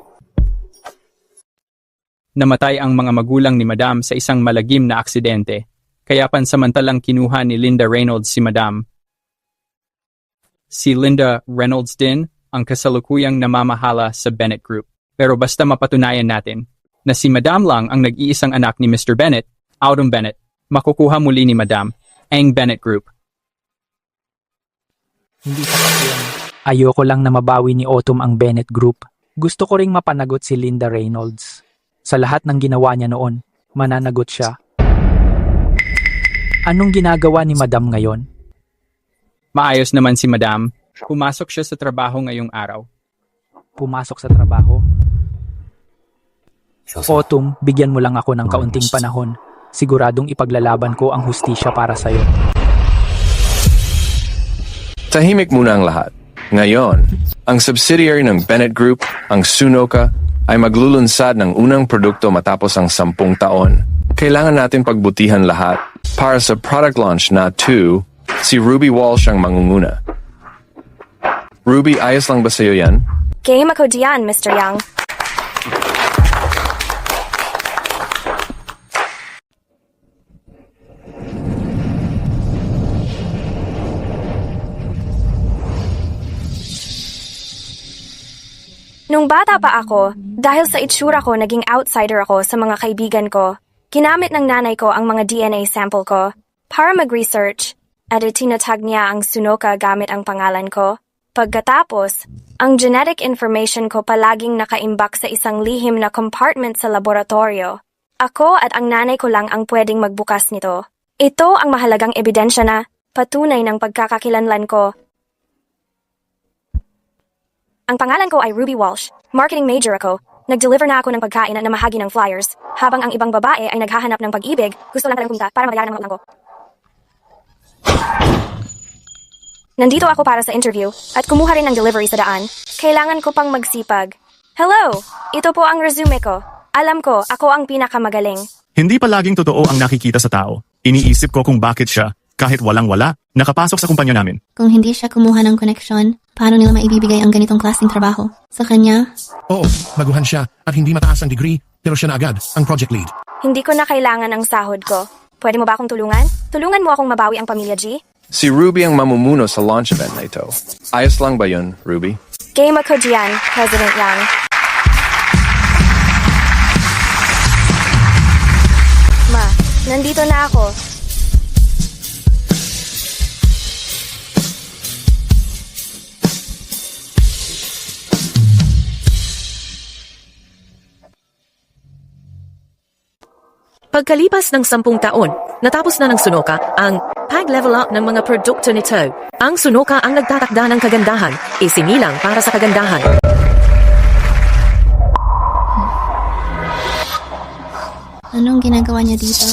Namatay ang mga magulang ni Madam sa isang malagim na aksidente, kaya pansamantalang kinuha ni Linda Reynolds si Madam. Si Linda Reynolds din ang kasalukuyang namamahala sa Bennett Group. Pero basta mapatunayan natin na si Madam lang ang nag-iisang anak ni Mr. Bennett, Autumn Bennett, makukuha muli ni Madam ang Bennett Group. Hindi sapat yun. Ayoko lang na mabawi ni Autumn ang Bennett Group. Gusto ko ring mapanagot si Linda Reynolds. Sa lahat ng ginawa niya noon, mananagot siya. Anong ginagawa ni Madam ngayon? Maayos naman si Madam. Pumasok siya sa trabaho ngayong araw. Pumasok sa trabaho? Autumn, bigyan mo lang ako ng kaunting panahon. Siguradong ipaglalaban ko ang hustisya para sa'yo. Tahimik muna ang lahat. Ngayon, ang subsidiary ng Bennett Group, ang Sunoka, ay maglulunsad ng unang produkto matapos ang 10 taon. Kailangan natin pagbutihan lahat para sa product launch na 2, si Ruby Walsh ang mangunguna. Ruby, ayos lang ba sa'yo yan? Game ako diyan, Mr. Young. Nung bata pa ako, dahil sa itsura ko naging outsider ako sa mga kaibigan ko, ginamit ng nanay ko ang mga DNA sample ko para mag-research at itinatag niya ang Sunoka gamit ang pangalan ko. Pagkatapos, ang genetic information ko palaging nakaimbak sa isang lihim na compartment sa laboratorio. Ako at ang nanay ko lang ang pwedeng magbukas nito. Ito ang mahalagang ebidensya na patunay ng pagkakakilanlan ko. Ang pangalan ko ay Ruby Walsh. Marketing major ako. Nag-deliver na ako ng pagkain at namahagi ng flyers, habang ang ibang babae ay naghahanap ng pag-ibig, gusto lang talagang kumita para mabayaran ang utang ko. Nandito ako para sa interview, at kumuha rin ng delivery sa daan. Kailangan ko pang magsipag. Hello! Ito po ang resume ko. Alam ko, ako ang pinakamagaling. Hindi palaging totoo ang nakikita sa tao. Iniisip ko kung bakit siya, kahit walang-wala, nakapasok sa kumpanya namin. Kung hindi siya kumuha ng koneksyon, paano nila maibibigay ang ganitong klaseng trabaho? Sa kanya? Oo, baguhan siya at hindi mataas ang degree, pero siya na agad ang project lead. Hindi ko na kailangan ang sahod ko. Pwede mo ba akong tulungan? Tulungan mo akong mabawi ang pamilya G? Si Ruby ang mamumuno sa launch event na ito. Ayos lang ba yun, Ruby? Game ako diyan, President Yang. Ma, nandito na ako. Pagkalipas ng 10 taon, natapos na ng Sunoka ang pag-level up ng mga produkto nito. Ang Sunoka ang nagtatakda ng kagandahan, isinilang para sa kagandahan. Anong ginagawa niya dito?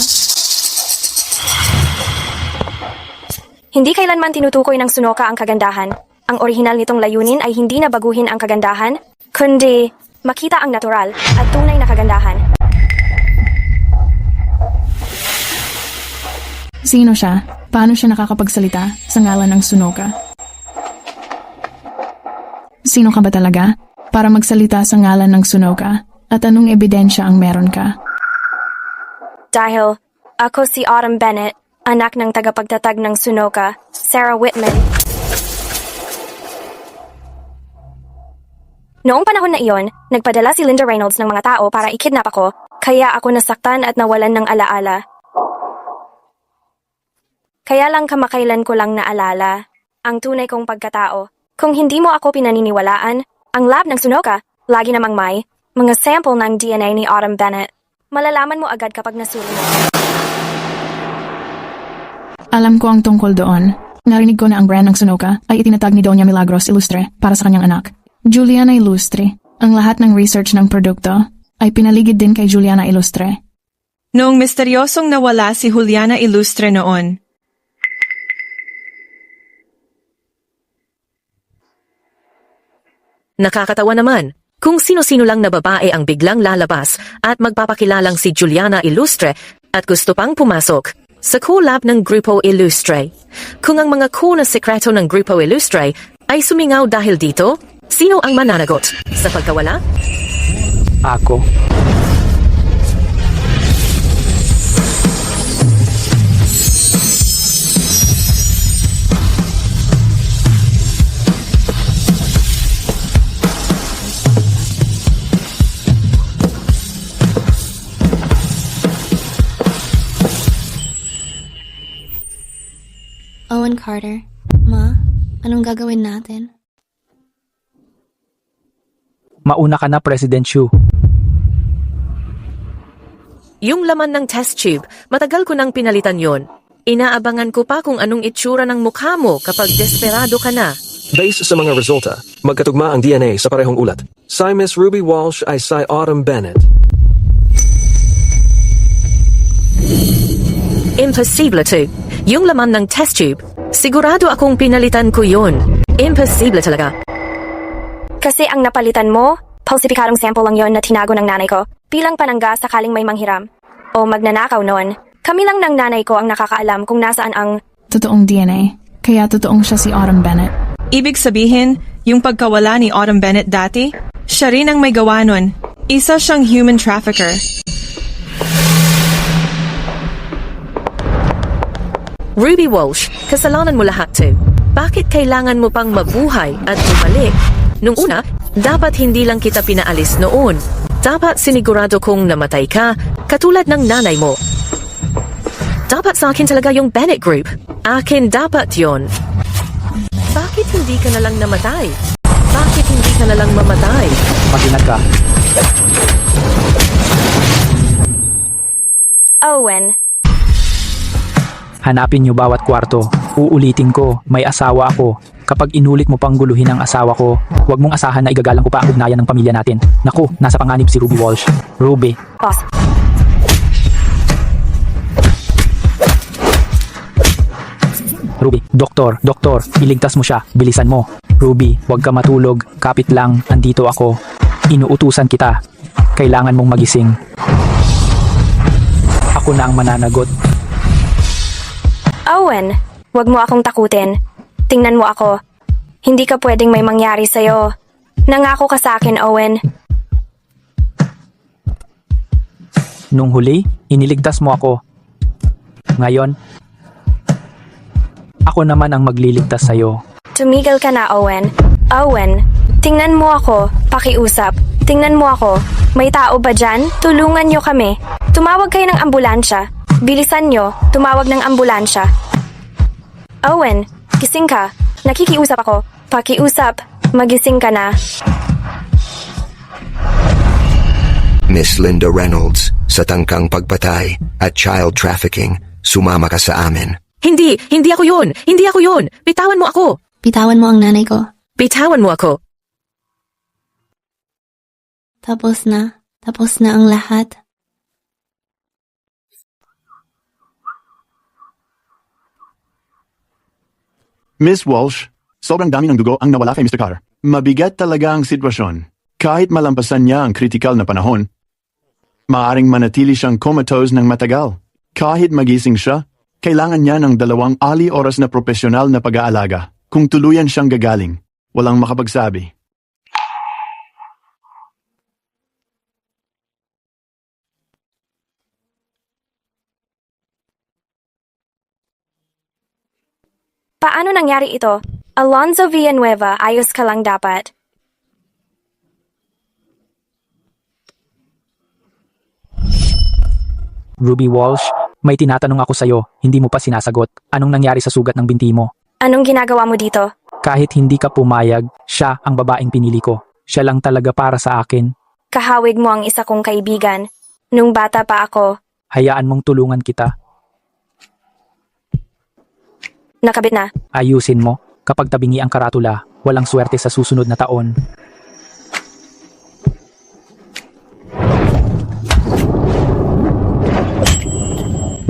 Hindi kailanman tinutukoy ng Sunoka ang kagandahan. Ang orihinal nitong layunin ay hindi na baguhin ang kagandahan, kundi makita ang natural at tunay na kagandahan. Sino siya? Paano siya nakakapagsalita sa ngalan ng Sunoka? Sino ka ba talaga para magsalita sa ngalan ng Sunoka? At anong ebidensya ang meron ka? Dahil ako si Autumn Bennett, anak ng tagapagtatag ng Sunoka, Sarah Whitman. Noong panahon na iyon, nagpadala si Linda Reynolds ng mga tao para ikidnap ako, kaya ako nasaktan at nawalan ng alaala. Kaya lang kamakailan ko lang naalala ang tunay kong pagkatao. Kung hindi mo ako pinaniniwalaan, ang lab ng Sunoka, lagi namang may mga sample ng DNA ni Autumn Bennett. Malalaman mo agad kapag nasuri mo. Alam ko ang tungkol doon. Narinig ko na ang brand ng Sunoka ay itinatag ni Doña Milagros Ilustre para sa kanyang anak. Juliana Ilustre. Ang lahat ng research ng produkto ay pinaligid din kay Juliana Ilustre. Noong misteryosong nawala si Juliana Ilustre noon. Nakakatawa naman. Kung sino-sino lang na babae ang biglang lalabas at magpapakilalang si Juliana Ilustre at gusto pang pumasok sa collab ng Grupo Ilustre. Kung ang mga cool na sekreto ng Grupo Ilustre ay sumingaw dahil dito, sino ang mananagot sa pagkawala? Ako. Owen Carter, Ma, anong gagawin natin? Mauna ka na, President Xu. Yung laman ng test tube, matagal ko nang pinalitan yon. Inaabangan ko pa kung anong itsura ng mukha mo kapag desperado ka na. Base sa mga resulta, magkatugma ang DNA sa parehong ulat. Si Miss Ruby Walsh ay si Autumn Bennett. Imposible to. Yung laman ng test tube, sigurado akong pinalitan ko yon. Imposible talaga. Kasi ang napalitan mo, falsipikadong sample lang yon na tinago ng nanay ko bilang panangga sakaling may manghiram. O magnanakaw noon. Kami lang ng nanay ko ang nakakaalam kung nasaan ang Totoong DNA. Kaya totoong siya si Autumn Bennett. Ibig sabihin, yung pagkawala ni Autumn Bennett dati, siya rin ang may gawa nun. Isa siyang human trafficker. Ruby Walsh, kasalanan mo lahat to. Bakit kailangan mo pang mabuhay at bumalik? Nung una, dapat hindi lang kita pinaalis noon. Dapat sinigurado kong namatay ka, katulad ng nanay mo. Dapat sa akin talaga yung Bennett Group. Akin dapat yon. Bakit hindi ka na lang namatay? Bakit hindi ka na lang mamatay? Mag-ingat ka. Owen. Hanapin niyo bawat kwarto. Uulitin ko, may asawa ako. Kapag inulit mo pang guluhin ang asawa ko, huwag mong asahan na igagalang ko pa ang ugnayan ng pamilya natin. Naku, nasa panganib si Ruby Walsh. Ruby. Boss. Ruby, doktor, iligtas mo siya, bilisan mo. Ruby, huwag ka matulog, kapit lang, andito ako. Inuutusan kita. Kailangan mong magising. Ako na ang mananagot. Owen, wag mo akong takutin. Tingnan mo ako. Hindi ka pwedeng may mangyari sa'yo. Nangako ka sa akin, Owen. Nung huli, iniligtas mo ako. Ngayon, ako naman ang magliligtas sa'yo. Tumigil ka na, Owen. Owen, tingnan mo ako. Pakiusap. Tingnan mo ako. May tao ba dyan? Tulungan nyo kami. Tumawag kayo ng ambulansya. Bilisan nyo. Tumawag ng ambulansya. Owen, gising ka. Nakikiusap ako. Pakiusap. Magising ka na. Miss Linda Reynolds, sa tangkang pagpatay at child trafficking, sumama ka sa amin. Hindi ako yun. Hindi ako yun. Bitawan mo ako. Bitawan mo ang nanay ko. Bitawan mo ako. Tapos na ang lahat. Miss Walsh, sobrang dami ng dugo ang nawala kay Mr. Carter. Mabigat talaga ang sitwasyon. Kahit malampasan niya ang kritikal na panahon, maaring manatili siyang comatose ng matagal. Kahit magising siya, kailangan niya ng 2 oras na profesional na pag-aalaga. Kung tuluyan siyang gagaling, walang makapagsabi. Paano nangyari ito? Alonzo Villanueva, ayos ka lang dapat. Ruby Walsh, may tinatanong ako sa'yo, hindi mo pa sinasagot. Anong nangyari sa sugat ng binti mo? Anong ginagawa mo dito? Kahit hindi ka pumayag, siya ang babaeng pinili ko. Siya lang talaga para sa akin. Kahawig mo ang isa kong kaibigan. Nung bata pa ako, Hayaan mong tulungan kita. nakabit na. Ayusin mo. Kapag tabingi ang karatula, walang swerte sa susunod na taon.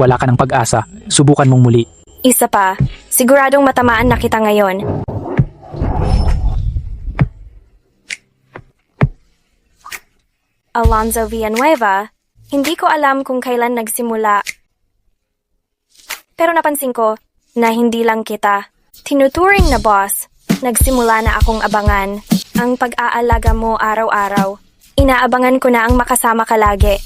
Wala ka ng pag-asa. Subukan mong muli. Isa pa, siguradong matamaan na kita ngayon. Alonzo Villanueva, hindi ko alam kung kailan nagsimula. Pero napansin ko na hindi lang kita. Tinuturing na boss, nagsimula na akong abangan. Ang pag-aalaga mo araw-araw. Inaabangan ko na ang makasama ka lagi.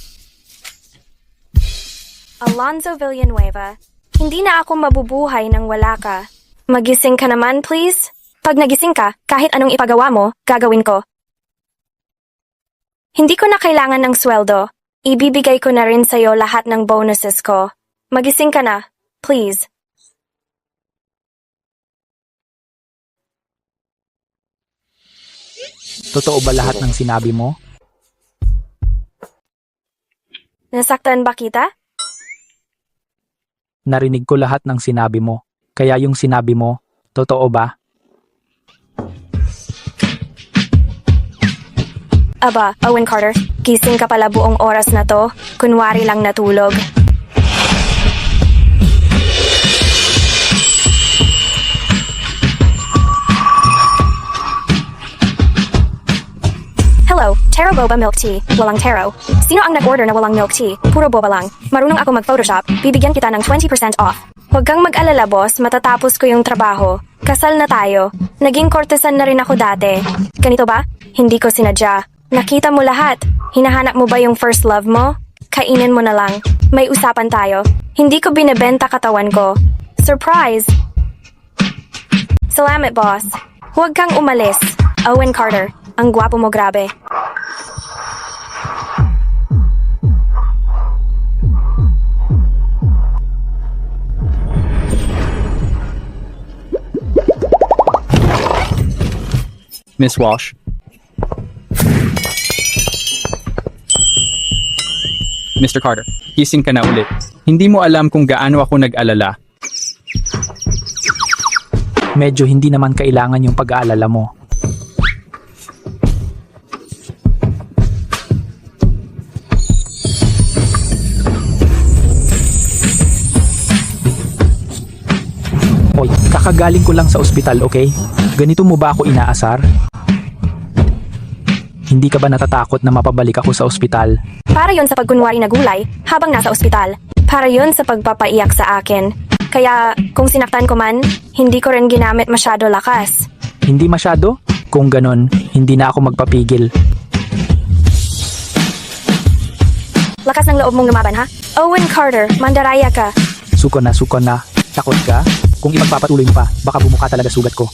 Alonzo Villanueva, hindi na ako mabubuhay nang wala ka. Magising ka naman, please. Pag nagising ka, kahit anong ipagawa mo, gagawin ko. Hindi ko na kailangan ng sweldo. Ibibigay ko na rin sa'yo lahat ng bonuses ko. Magising ka na, please. Totoo ba lahat ng sinabi mo? Nasaktan ba kita? Narinig ko lahat ng sinabi mo. Kaya yung sinabi mo, totoo ba? Aba, Owen Carter, gising ka pala buong oras na to. Kunwari lang natulog. Hello, Taro Boba Milk Tea. Walang Taro. Sino ang nag-order na walang milk tea? Puro boba lang. Marunong ako mag-Photoshop. Bibigyan kita ng 20% off. Huwag kang mag-alala, boss. Matatapos ko yung trabaho. Kasal na tayo. Naging kortesan na rin ako dati. Ganito ba? Hindi ko sinadya. Nakita mo lahat. Hinahanap mo ba yung first love mo? Kainin mo na lang. May usapan tayo. Hindi ko binebenta katawan ko. Surprise! Salamat, boss. Huwag kang umalis. Owen Carter. Ang gwapo mo, grabe. Miss Walsh. Mr. Carter, gising ka na ulit. Hindi mo alam kung gaano ako nag-alala. Medyo hindi naman kailangan yung pag-aalala mo. Hoy, kakagaling ko lang sa ospital, okay? Ganito mo ba ako inaasar? Hindi ka ba natatakot na mapabalik ako sa ospital? Para yon sa pagkunwari na gulay habang nasa ospital. Para yon sa pagpapaiyak sa akin. Kaya kung sinaktan ko man, hindi ko rin ginamit masyado lakas. Hindi masyado? Kung ganon, hindi na ako magpapigil. Lakas ng loob mong lumaban, ha? Owen Carter, mandaraya ka. Suko na. Takot ka? Kung ipagpapatuloy mo pa, baka bumuka talaga sugat ko.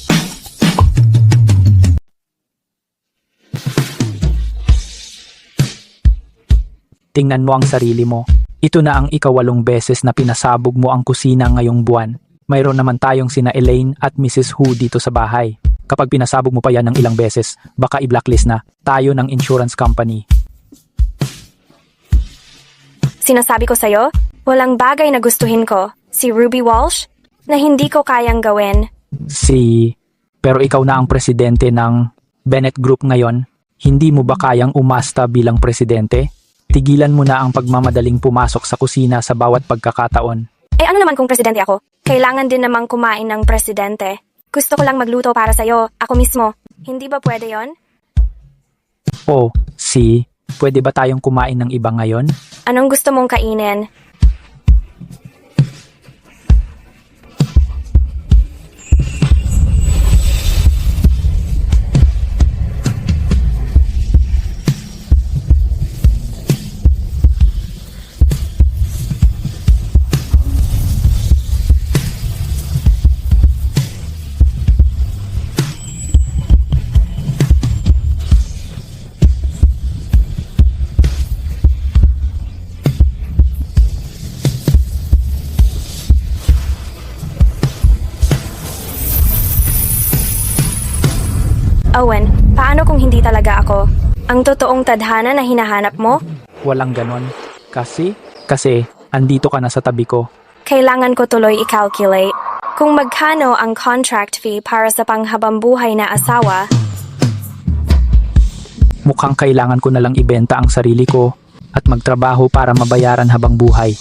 Tingnan mo ang sarili mo. Ito na ang ikawalong beses na pinasabog mo ang kusina ngayong buwan. Mayroon naman tayong sina Elaine at Mrs. Hu dito sa bahay. Kapag pinasabog mo pa yan ng ilang beses, baka i-blacklist na tayo ng insurance company. Sinasabi ko sa'yo, walang bagay na gustuhin ko. Si Ruby Walsh, na hindi ko kayang gawin. Pero ikaw na ang presidente ng Bennett Group ngayon. Hindi mo ba kayang umasta bilang presidente? Tigilan mo na ang pagmamadaling pumasok sa kusina sa bawat pagkakataon. Eh ano naman kung presidente ako? Kailangan din namang kumain ng presidente. Gusto ko lang magluto para sa'yo, ako mismo. Hindi ba pwede yon? Pwede ba tayong kumain ng iba ngayon? Anong gusto mong kainin? Owen, paano kung hindi talaga ako? Ang totoong tadhana na hinahanap mo? Walang ganon. Kasi andito ka na sa tabi ko. Kailangan ko tuloy i-calculate. Kung magkano ang contract fee para sa panghabambuhay na asawa, Mukhang kailangan ko na lang ibenta ang sarili ko at magtrabaho para mabayaran habang buhay.